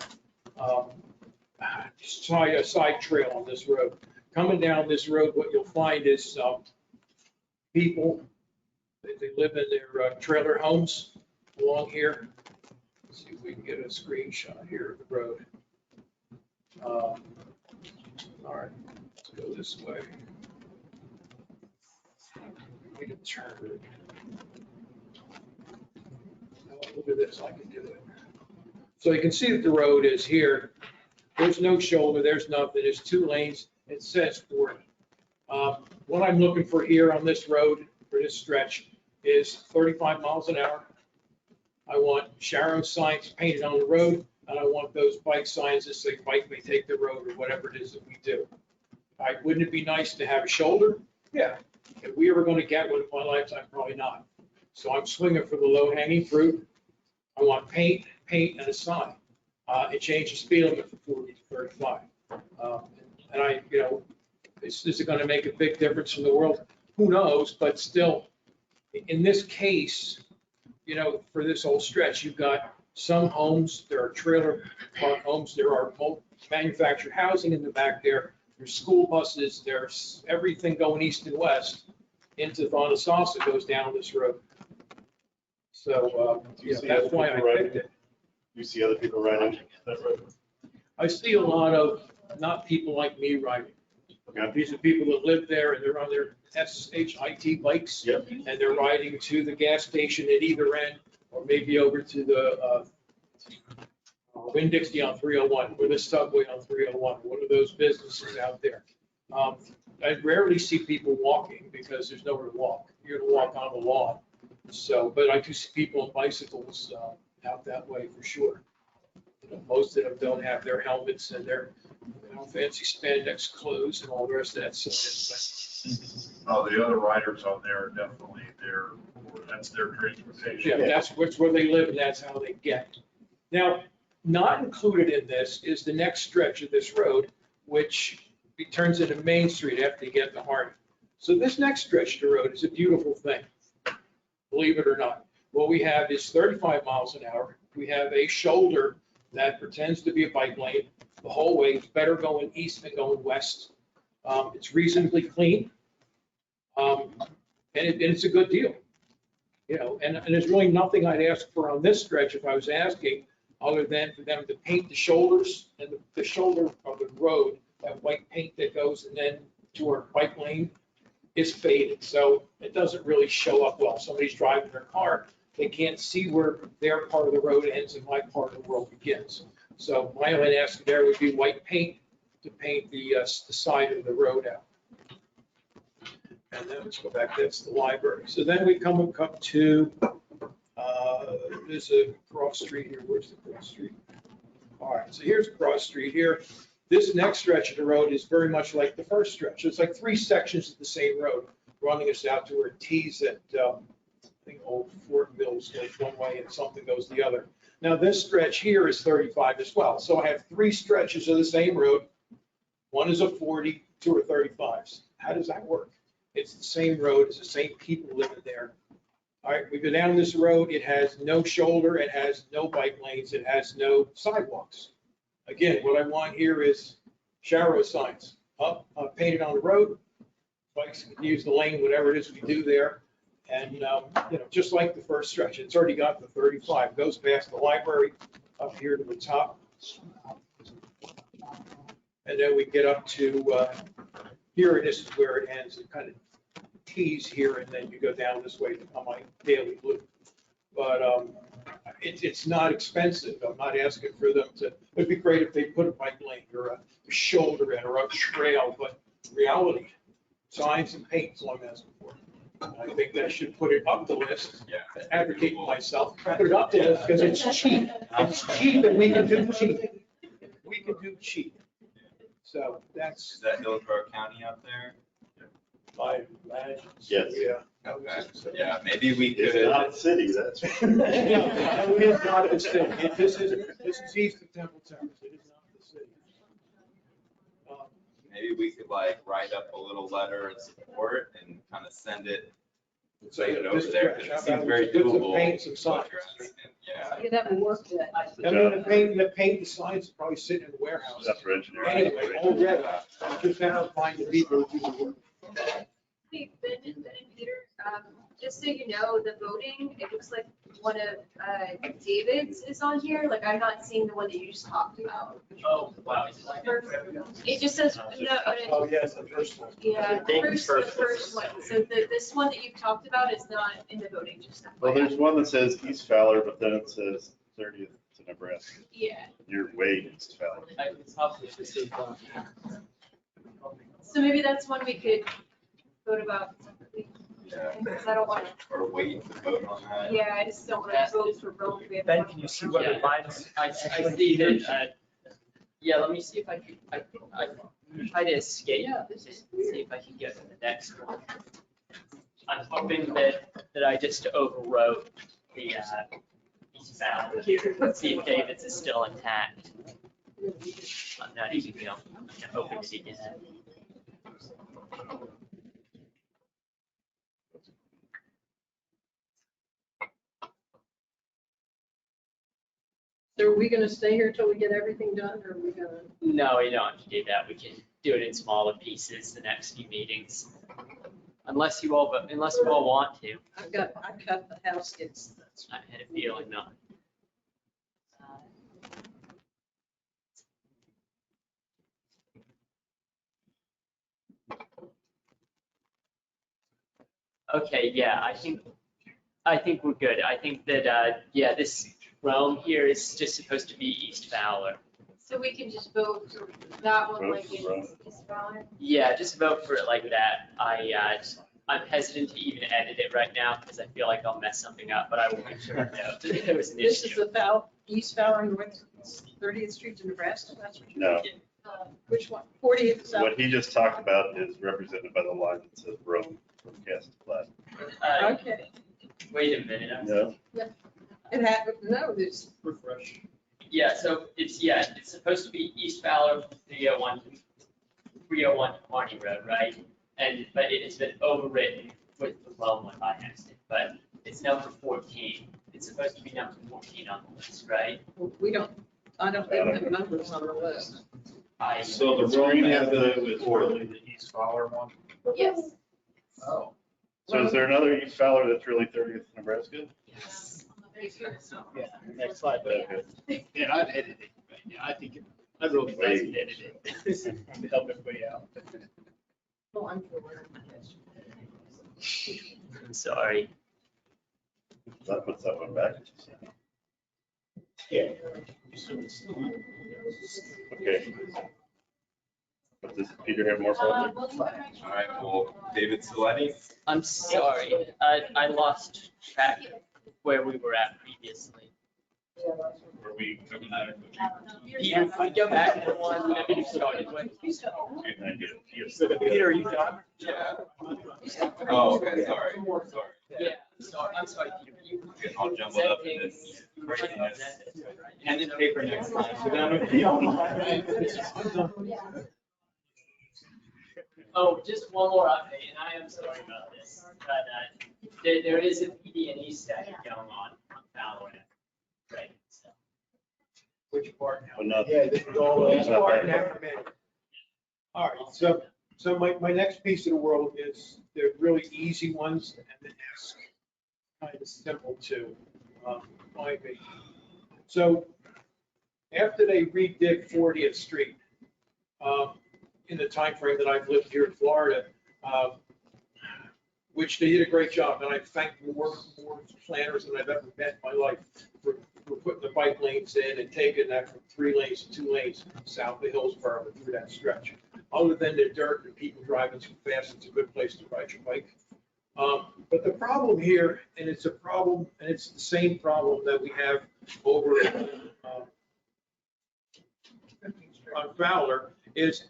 side trail on this road. Coming down this road, what you'll find is people, they live in their trailer homes along here. Let's see if we can get a screenshot here of the road. All right, let's go this way. We can turn. Look at this, I can do it. So you can see that the road is here. There's no shoulder, there's nothing, there's 2 lanes, it says 40. What I'm looking for here on this road, for this stretch, is 35 miles an hour. I want Sharon signs painted on the road, and I want those bike signs that say bike may take the road, or whatever it is that we do. Wouldn't it be nice to have a shoulder? Yeah. If we ever gonna get one in my lifetime, probably not. So I'm swinging for the low hanging fruit. I want paint, and a sign. and change the speed limit from 40 to 35. And is it going to make a big difference in the world? Who knows? But still, in this case, for this whole stretch, you've got some homes, there are trailer park homes, there are manufactured housing in the back there, there's school buses, there's everything going east and west into Thonotosassa goes down this road. So, that's why I picked it. You see other people riding that road? I see a lot of, not people like me riding. Okay. These are people that live there and they're on their SHIT bikes. Yep. And they're riding to the gas station at either end, or maybe over to the Winn-Dixie on 301, or the subway on 301, one of those businesses out there. I rarely see people walking because there's nowhere to walk. You're gonna walk on the lawn. So, but I do see people on bicycles out that way for sure. Most of them don't have their helmets and their fancy spandex clothes and all the rest of that stuff. Oh, the other riders on there are definitely that's their transportation. Yeah, that's where they live and that's how they get. Now, not included in this is the next stretch of this road, which turns into Main Street after you get to Hardy. So this next stretch of the road is a beautiful thing, believe it or not. What we have is 35 miles an hour. We have a shoulder that pretends to be a bike lane the whole way. It's better going east than going west. It's reasonably clean. And it's a good deal. And there's really nothing I'd ask for on this stretch if I was asking, other than for them to paint the shoulders and the shoulder of the road, that white paint that goes and then to our bike lane is faded. So it doesn't really show up well. Somebody's driving their car, they can't see where their part of the road ends and my part of the road begins. So my only ask there would be white paint to paint the side of the road out. And then let's go back, that's the library. So then we come up to, there's a cross street here. Where's the cross street? All right, so here's cross street here. This next stretch of the road is very much like the first stretch. It's like 3 sections of the same road running us out to where it tees at, I think Old Fort Mills goes one way and something goes the other. Now this stretch here is 35 as well. So I have 3 stretches of the same road. One is a 40, 2 are 35s. How does that work? It's the same road, it's the same people living there. All right, we go down this road, it has no shoulder, it has no bike lanes, it has no sidewalks. Again, what I want here is shower signs up, painted on the road. Bikes can use the lane, whatever it is we do there. And, just like the first stretch, it's already got the 35, goes past the library up here to the top. And then we get up to here, and this is where it ends. It kind of tees here, and then you go down this way on my daily loop. But it's not expensive. I'm not asking for them to, it'd be great if they put a bike lane or a shoulder in or a trail, but reality, signs and paint is all I'm asking for. I think that should put it up the list. Yeah. Advocate for myself, put it up the list because it's cheap. It's cheap and we can do cheap. We can do cheap. So that's. Is that Hillsborough County up there? I imagine. Yes. Yeah. Okay. Yeah, maybe we It's could. not the city, that's. No, it is not the city. This is east of Temple Terrace. It is not the city. Maybe we could write up a little letter of support and kind of send it Say over this there, stretch, because how it about seems very we do some doable. paint, some signs? Yeah. You haven't worked yet. I mean, the paint, the signs are probably sitting in the warehouse. That's for engineering. Anyway, already, just have to find the people to do the work. Hey, Ben and Peter, just so you know, the voting, it looks like one of David's is on here. Like, I'm not seeing the one that you just talked about. Oh, wow. It just says, no, Oh, yes, the first one. yeah, David's the first. first one. So this one that you talked about is not in the voting, just Well, FYI. there's one that says East Fowler, but then it says 30th to Nebraska. Yeah, You're way East Fowler. so maybe that's one we could vote about separately. Yeah. Because I don't want to, Or wait to vote on that. yeah, I just don't want to vote for both. We have Ben, one can you see person. what the lines? I see that, yeah, let me see if I can, I try to escape, just see if I can get to the next one. I'm hoping that I just overwrote the East Fowler here. Let's see if David's is still intact. I'm not even gonna open it again. So are we gonna stay here till we get everything done, or are we gonna? No, we don't have to do that. We can do it in smaller pieces the next few meetings. Unless you all want to. I cut the house gets. I had a feeling not. Okay, yeah, I think we're good. I think that, yeah, this Rome here is just supposed to be East Fowler. So we can just vote for that one Vote like for it's Rome. East Valley? Yeah, just vote for it like that. I'm hesitant to even edit it right now because I feel like I'll mess something up, but I will make sure I know that there was an This is issue. the East Fowler North 30th Street to Nebraska, that's what you're. No, Which one? 40th South. what he just talked about is represented by the line that says Rome from Cast Flat. Okay. Wait a minute. No, It happened, no, this. Refresh. Yeah, so it's supposed to be East Fowler 301 to Marty Road, right? But it has been overwritten with the Rome one by accident, but it's number 14. It's supposed to be number 14 on the list, right? We don't, I don't think the numbers on the list. So the Rome Avenue is really the East Fowler one? Yes. Oh. so is there another East Fowler that's really 30th Nebraska? Yes. Yeah, next slide. Okay. Yeah, I'd edit it. But yeah, I think I'd really like to edit it to help everybody out. Oh, I'm for I'm sorry. That puts that one back. Yeah. Okay. But does Peter have more fun? All right, well, David Saletti. I'm sorry. I lost track of where we were at previously. Were we coming out of? Peter, if we go back to the one that we started with. Peter, are you done? Yeah. Oh, okay, sorry. Yeah, I'm sorry, Peter. You were Getting all jumbled up in presenting- this you were trying to craziness. present it, right? Pen and paper next time. So then Oh, just one more update, and I am sorry about this, but there is a PD&E study going on Fowler. Right, so. Which part now? Well, not- Yeah, this is all, It's each not part bad. now for me. All right, so my next piece of the world is the really easy ones and the next kind of simple too, might be. So after they redid 40th Street, in the time frame that I've lived here in Florida, which they did a great job, and I thank more planners than I've ever met in my life for putting the bike lanes in and taking that from 3 lanes to 2 lanes south of Hillsborough and through that stretch. Other than the dirt and people driving too fast, it's a good place to ride your bike. But the problem here, and it's a problem, and it's the same problem that we have over on Fowler, is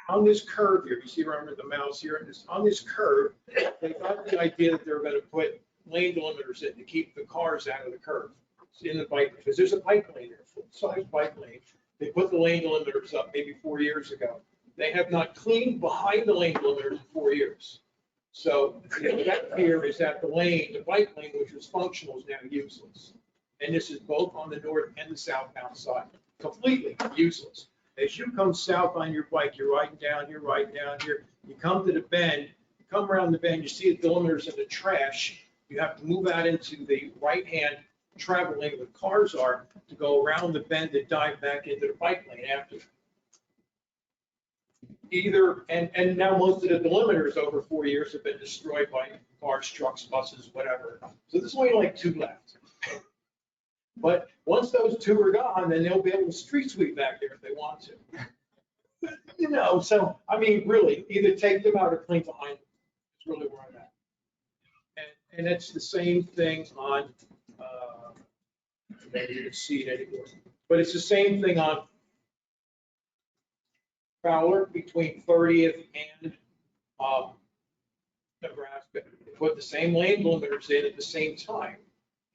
on this curve here, you see where I'm with the mouse here, on this curve, they got the idea that they were going to put lane delimiters in to keep the cars out of the curve in the bike, because there's a bike lane there, full-size bike lane. They put the lane delimiters up maybe 4 years ago. They have not cleaned behind the lane delimiters in 4 years. So the effect here is that the lane, the bike lane, which was functional, is now useless. And this is both on the north and the southbound side, completely useless. As you come south on your bike, you're riding down here, you come to the bend, you come around the bend, you see the delimiters in the trash. You have to move out into the right-hand travel lane where the cars are to go around the bend and dive back into the bike lane after. And now most of the delimiters over 4 years have been destroyed by cars, trucks, buses, whatever. So there's only like 2 left. But once those 2 are gone, then they'll be able to street sweep back there if they want to. So, I mean, really, either take them out or clean behind them. It's really where I'm at. And it's the same thing on, maybe you can see it anymore, but it's the same thing on Fowler between 30th and Nebraska. They put the same lane limiters in at the same time.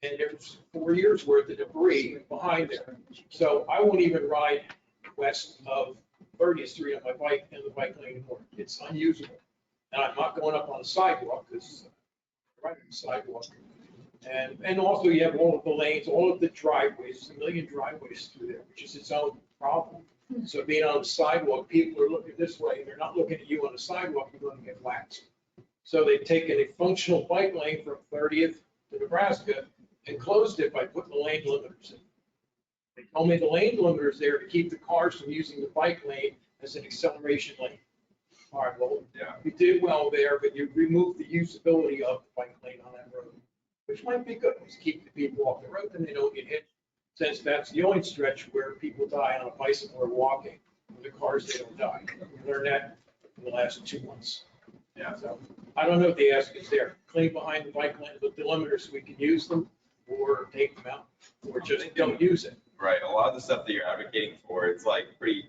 and there's 4 years worth of debris behind there. So I won't even ride west of 30th Street on my bike in the bike lane anymore. It's unusable. And I'm not going up on the sidewalk because I'm riding the sidewalk. And also you have all of the lanes, all of the driveways, a million driveways through there, which is its own problem. So being on the sidewalk, people are looking this way, they're not looking at you on the sidewalk, you're going to get waxed. So they've taken a functional bike lane from 30th to Nebraska and closed it by putting the lane limiters in. They told me the lane limiter is there to keep the cars from using the bike lane as an acceleration lane. All right, well, Yeah. you did well there, but you removed the usability of the bike lane on that road, which might be good, just keep the people off the road and they don't get hit. Since that's the only stretch where people die on a bicycle or walking, with the cars, they don't die. We learned that in the last 2 months. Yeah. So I don't know if the ask is there, clean behind the bike lane with the limiters so we can use them, or take them out, or just don't use it. Right, a lot of the stuff that you're advocating for, it's like pretty,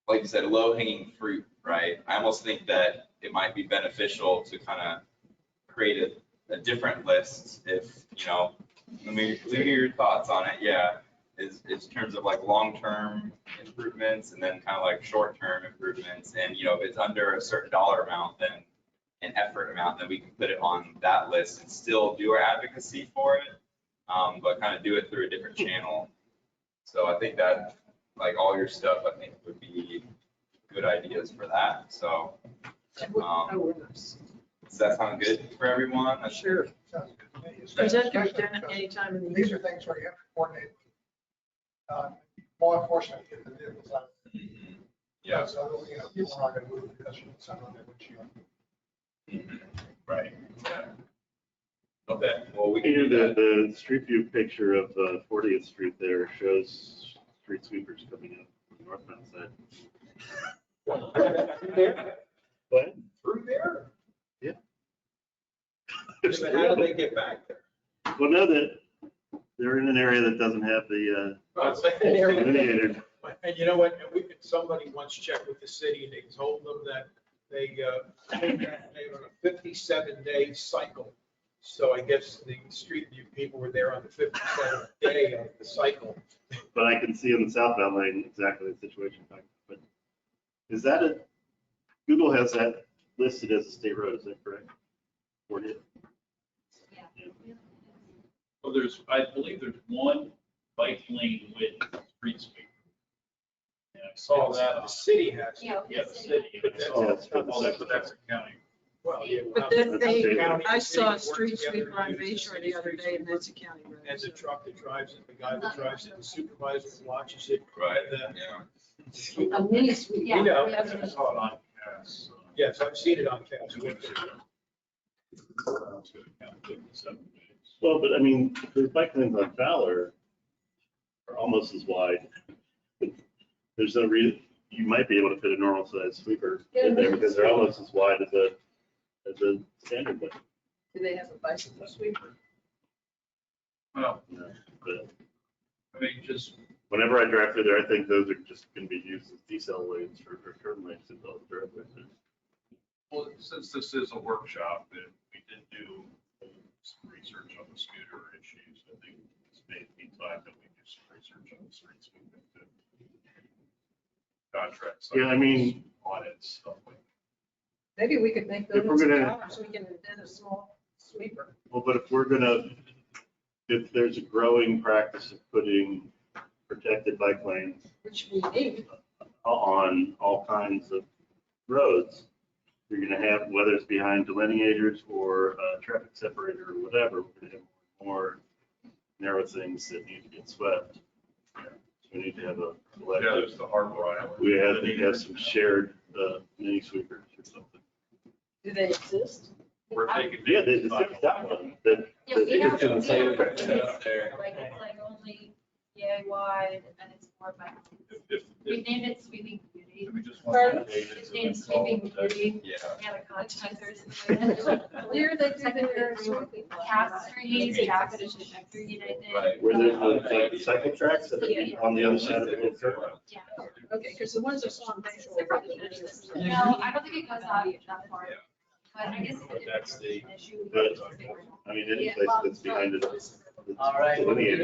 like you said, low hanging fruit, right? I almost think that it might be beneficial to kind of create a different list if, you know, let me hear your thoughts on it, yeah. Is in terms of like long-term improvements and then kind of like short-term improvements. And, you know, if it's under a certain dollar amount, then an effort amount, then we can put it on that list and still do our advocacy for it, but kind of do it through a different channel. So I think that, like, all your stuff, I think would be good ideas for that. So, does that sound good for everyone? Sure. Sounds good. Present your agenda anytime in the These year. are things where you have to coordinate law enforcement, get the vehicles out. Yeah. So, you know, people are not going to move because of the sun on their windshield. Right. Yeah. Okay, well, we can Peter, do that. the street view picture of 40th Street there shows street sweepers coming up on the northbound side. What? Through there? Yeah. But how do they get back there? Well, no, that they're in an area that doesn't have the delineator. And you know what, somebody once checked with the city and they told them that they were on a 57-day cycle. So I guess the street view people were there on the 57th day of the cycle. But I can see in the southbound lane exactly the situation. But is that Google has that listed as a state road, is that correct? Or did? Well, I believe there's one bike lane with street sweeper. And I saw that The on, city has. Yeah. the city. But that's- That's a county. Well, yeah. But then they, County I and city saw a work street together sweeper on to Bay use Shore the other day, and that's a county road. And the so. truck that drives it, the guy that drives it, the supervisor that watches it. Right, and yeah. A mini sweeper. Yeah. You know. I saw it on Cass. Yes, I've seen it on Cass. Well, but I mean, the bike lanes on Fowler are almost as wide. There's no reason, you might be able to fit a normal sized sweeper in there because they're almost as wide as a standard one. Do they have a bicycle sweeper? Well, You know, but I mean, just, whenever I drive through there, I think those are just going to be used as decel lanes or turn lanes in those driveways. well, since this is a workshop, and we did do some research on the scooter issues, I think it's maybe time that we do some research on the street sweeping too. Contracts. Yeah, I mean, On it, stuff like that. Maybe we could make If we're those gonna- $1, so we can invent a small sweeper. well, but if there's a growing practice of putting protected bike lanes Which we need. on all kinds of roads, you're gonna have, whether it's behind delineators or a traffic separator or whatever, we're gonna have more narrow things that need to get swept. So we need to have a Yeah, collective, there's the harbor island. we have to have some shared mini sweepers or something. Do they exist? We're taking. Yeah, there's that one that. Yeah, we have, It's we have, right there. like, it's like only yay wide and it's more by, we named it Sweeping Beauty. We just Pardon? want to name it It's so named it's all Sweeping Beauty. Yeah. We had a contest or Where they do Technically their through sweeping? Cass Street, Jackson Street, I think. Right. Where there's like cycle tracks that are on the other side of the little circle. Yeah. Okay, because the ones I saw on Bay Shore. No, I don't think it goes out that far. But I guess. But that's the- an issue, we but, can figure it out. I mean, any place that's behind it. All right. Delineated.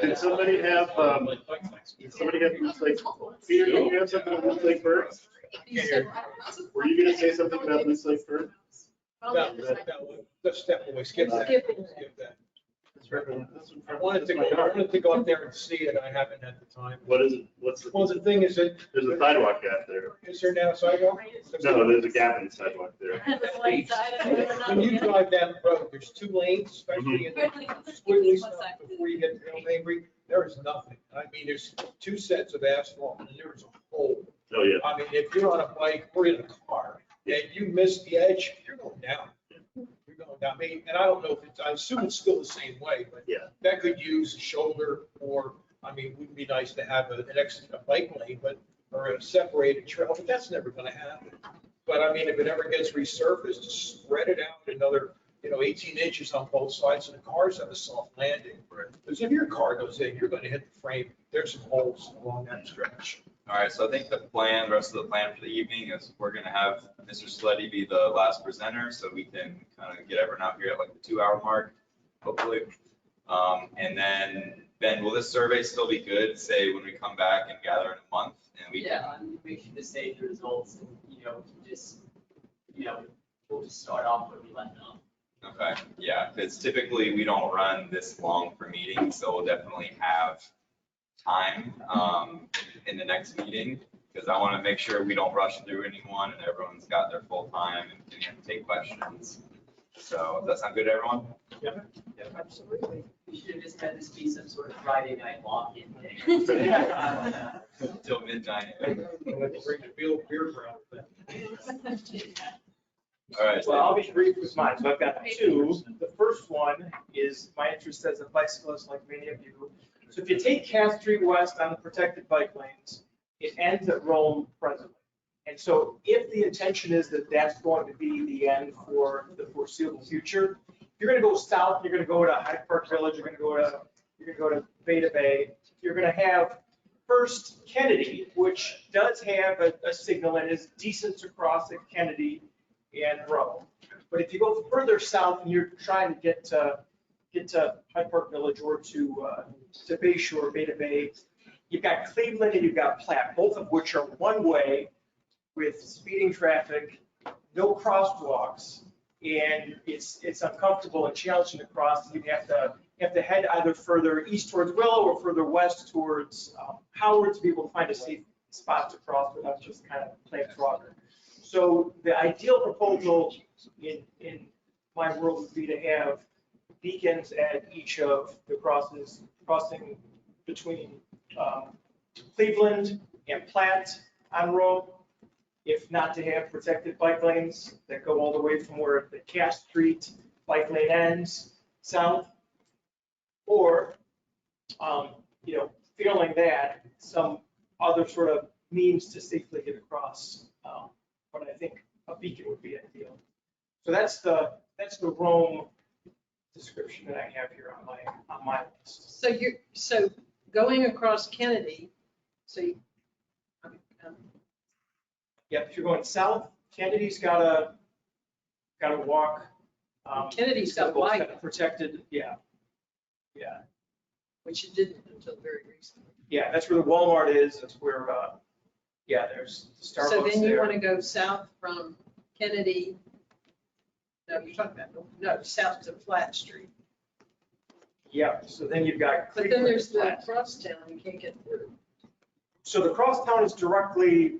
Did somebody have, Moose Lake, Peter, did you have something on Moose Lake first? Were you gonna say something about Moose Lake first? No, let's step away, skip that. Skip it. Skip that. I wanted to go up there and see it, I haven't had the time. What is it? What's Well, the, the thing is that. there's a sidewalk gap there. Is there now a sidewalk? No, there's a gap in the sidewalk there. When you drive down the road, there's 2 lanes, especially in the squiggly stuff before you get to El Mabry, there is nothing. I mean, there's 2 sets of asphalt and there is a hole. Oh, yeah. I mean, if you're on a bike or in a car and you miss the edge, you're going down. You're going down. I mean, and I don't know if it's, I assume it's still the same way, but Yeah. that could use a shoulder or, I mean, it would be nice to have an extra bike lane, but, or a separated trail, but that's never going to happen. But I mean, if it ever gets resurfaced, just spread it out another, 18 inches on both sides, and the cars have a soft landing. Because if your car goes in, you're going to hit the frame. There's some holes along that stretch. All right, so I think the rest of the plan for the evening is we're gonna have Mr. Sleddy be the last presenter, so we can kind of get everyone out here at like the 2-hour mark, hopefully. And then, Ben, will this survey still be good, say, when we come back and gather in a month? And we Yeah, I'm make sure to save the results and, just, we'll just start off where we left off. Okay, yeah, because typically we don't run this long for meetings, so we'll definitely have time in the next meeting, because I want to make sure we don't rush through anyone and everyone's got their full time and can take questions. So does that sound good to everyone? Yeah. Absolutely. We should have just had this be some sort of Friday night walk-in thing. Till midnight. Let's bring the beer around. All right. Well, I'll be brief with mine. So I've got 2. The first one is my interest as a bicyclist, like many of you. So if you take Cass Street West on the protected bike lanes, it ends at Rome presently. And so if the intention is that that's going to be the end for the foreseeable future, you're going to go south, you're going to go to Hyde Park Village, you're going to go to Beta Bay. You're going to have first Kennedy, which does have a signal and is decent to cross at Kennedy and Rome. But if you go further south and you're trying to get to Hyde Park Village or to Bay Shore, Beta Bay, you've got Cleveland and you've got Platte, both of which are one-way with speeding traffic, no crosswalks, and it's uncomfortable and challenging to cross. You have to head either further east towards Willow or further west towards Howard to be able to find a safe spot to cross without just kind of playing Frogger. So the ideal proposal in my world would be to have beacons at each of the crossing between Cleveland and Platte on Rome. If not, to have protected bike lanes that go all the way from where the Cass Street bike lane ends south. Or, failing that, some other sort of means to safely get across. But I think a beacon would be ideal. So that's the Rome description that I have here on my list. So going across Kennedy, Yep, if you're going south, Kennedy's gotta walk. Kennedy's got both light. Protected, yeah. which it didn't until very recently. Yeah, that's where the Walmart is, that's where, there's Starbucks So then you there. want to go south from Kennedy. No, you're talking about, south to Platte Street. Yeah, so then you've got. But then there's the Cleveland. crosstown, you can't get through. So the crosstown is directly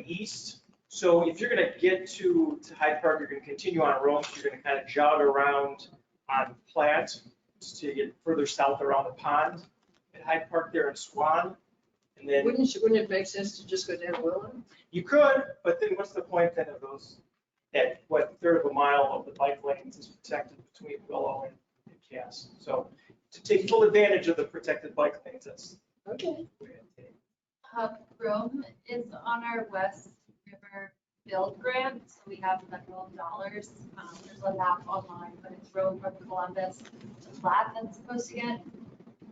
east. So if you're gonna get to Hyde Park, you're gonna continue on Rome, so you're gonna kind of jog around on Platte to get further south around the pond at Hyde Park there in Swan. And then Wouldn't it make sense to just go down Willow? you could, but then what's the point then of that third of a mile of the bike lanes is protected between Willow and Cass? So to take full advantage of the protected bike lanes, that's. Okay. Rome is on our West River build grant, so we have federal dollars. There's a map online, but it's Rome from Columbus to Platte that's supposed to get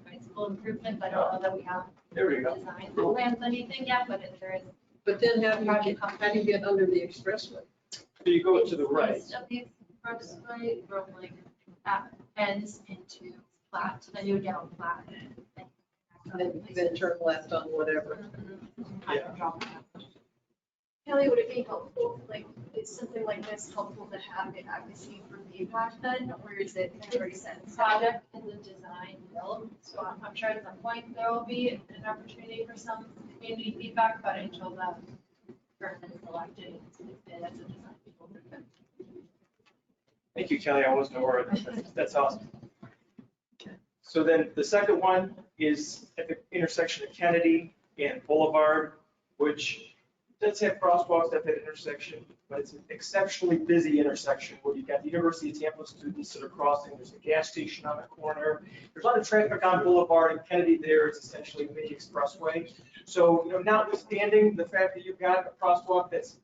bicycle improvements. I don't know that we have There we go. design plans, anything yet, but there is. But then how do you get under the expressway? So you go to the right. East of the expressway from like that ends into Platt, then you go down Platt. Then turn left on whatever. Kelly, would it be helpful, like, is something like this helpful to have the advocacy for feedback then, or is it very set? Project in the design build, so I'm sure at some point there will be an opportunity for some community feedback, but until the person is selected, it's as a design build. Thank you, Kelly. I wasn't aware of that. That's awesome. So then the second one is at the intersection of Kennedy and Boulevard, which does have crosswalks at that intersection, but it's an exceptionally busy intersection where you've got the University of Tampa students that are crossing. There's a gas station on the corner. There's a lot of traffic on Boulevard, and Kennedy there is essentially a mini expressway. So, notwithstanding the fact that you've got a crosswalk that's,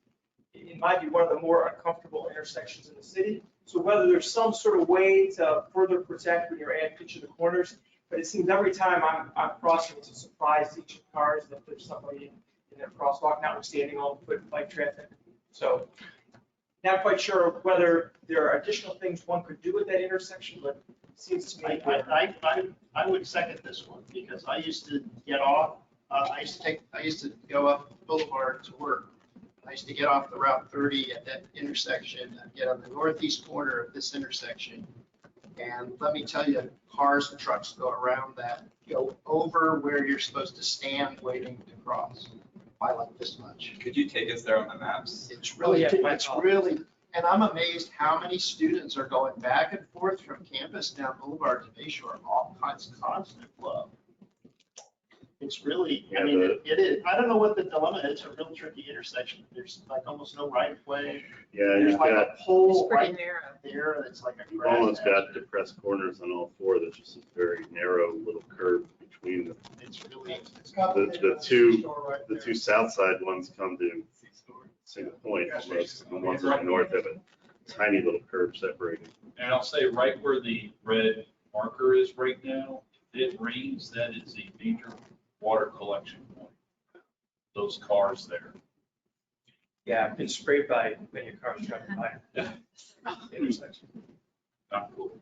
in my view, one of the more uncomfortable intersections in the city. So whether there's some sort of way to further protect when you're at each of the corners, but it seems every time I'm crossing, it's a surprise to each of the cars that there's somebody in their crosswalk, notwithstanding all the foot and bike traffic. So not quite sure whether there are additional things one could do at that intersection, but it seems to me. I would second this one because I used to get off, I used to go up Boulevard to work. I used to get off the Route 30 at that intersection and get on the northeast corner of this intersection. And let me tell you, cars and trucks go around that, go over where you're supposed to stand waiting to cross by like this much. Could you take us there on the maps? It's really, and I'm amazed how many students are going back and forth from campus down Boulevard to Bayshore, all kinds of constant flow. It's really, I mean, it is, I don't know what the dilemma is, it's a real tricky intersection. There's like almost no right of way. Yeah, There's you've like got, a pole It's pretty right narrow. there that's like a you've crash. almost got depressed corners on all four. There's just a very narrow little curve between them. It's really, The two south side ones come to single point almost, and the ones on the north have a tiny little curve separating. And I'll say right where the red marker is right now, if it rains, that is a major water collection point. Those cars there. Yeah, I've been sprayed by many cars driving by. Intersection. Not cool.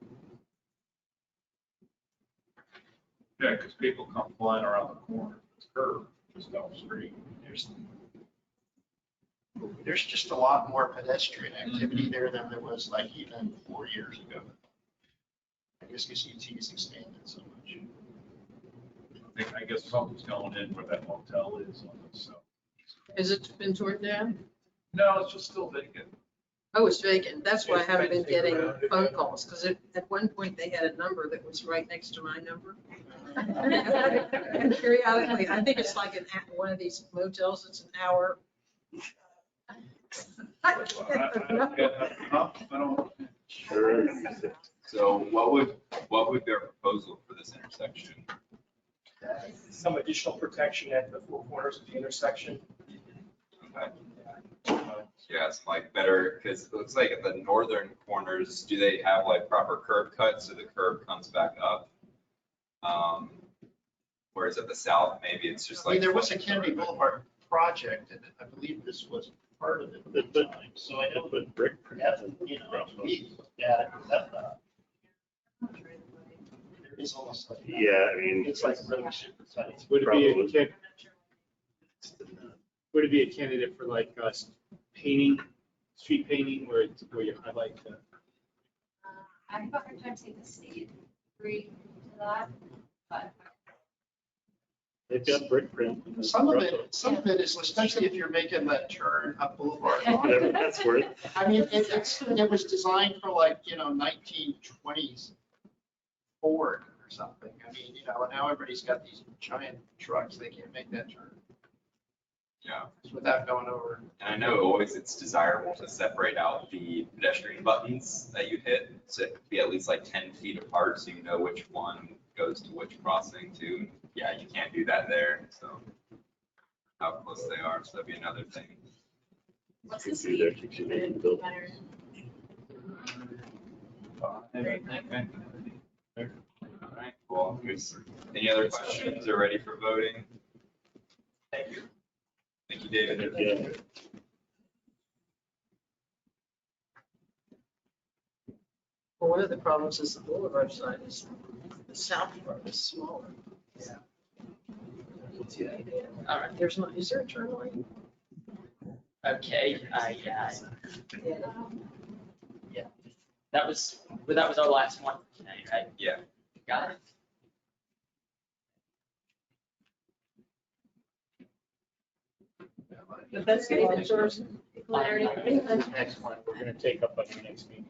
Yeah, because people come flying around the corner, it's curved, just down the street. there's just a lot more pedestrian activity there than there was like even 4 years ago. I guess because UT's expanded so much. I guess something's going in where that hotel is on the south. Has it been torn down? No, it's just still vacant. Oh, it's vacant. That's why I It's haven't been fencing getting around it. phone calls, because at one point they had a number that was right next to my number. And periodically, I think it's like one of these motels, it's an hour. I don't. Sure. So what would their proposal for this intersection? Some additional protection at the four corners of the intersection. Okay. Yes, like better, because it looks like at the northern corners, do they have like proper curb cuts so the curb comes back up? Whereas at the south, maybe it's just I mean, like. there was a Kennedy Boulevard project, and I believe this was part of it at the time. So I know, But brick. we looked at it, there is almost like. Yeah, I mean. It's like really super tight. Would it be a, Probably. would it be a candidate for like painting, street painting, where you highlight the? I have a hard time seeing the state agree to that, but They've got brick print. Some of it is, especially if you're making that turn up Boulevard. Whatever that's worth. I mean, it was designed for like, 1920s Ford or something. I mean, and now everybody's got these giant trucks, they can't make that turn Yeah. without going over. And I know always it's desirable to separate out the pedestrian buttons that you hit, so it could be at least like 10 feet apart, so you know which one goes to which crossing too. Yeah, you can't do that there, so how close they are, so that'd be another thing. What's You the can see there, speed? keeps you making build. All right, well, any other questions or ready for voting? Thank you. Thank you, David. Yeah. Well, one of the problems is the boulevard side is, the south part is smaller. All right, There's not, is there a turn lane? okay, that was our last one for tonight, right? Yeah. Got it. But that's the first. Next one, we're gonna take up on the next meeting.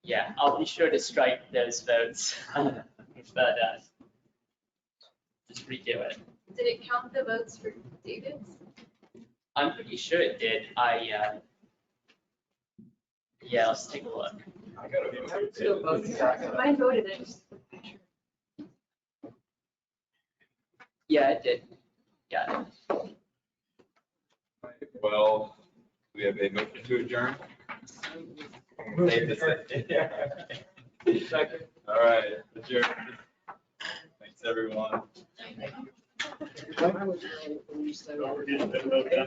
Yeah, I'll be sure to strike those votes, but just redo it. Did it count the votes for David's? I'm pretty sure it did. Yeah, let's take a look. I gotta I voted it. Yeah, it did. Got it. Well, we have a motion to adjourn. Safe to say. Second. All right, adjourn. Thanks, everyone. I was really pleased that- We're getting a bit of a-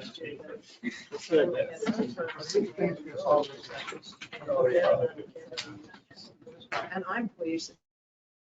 And I'm pleased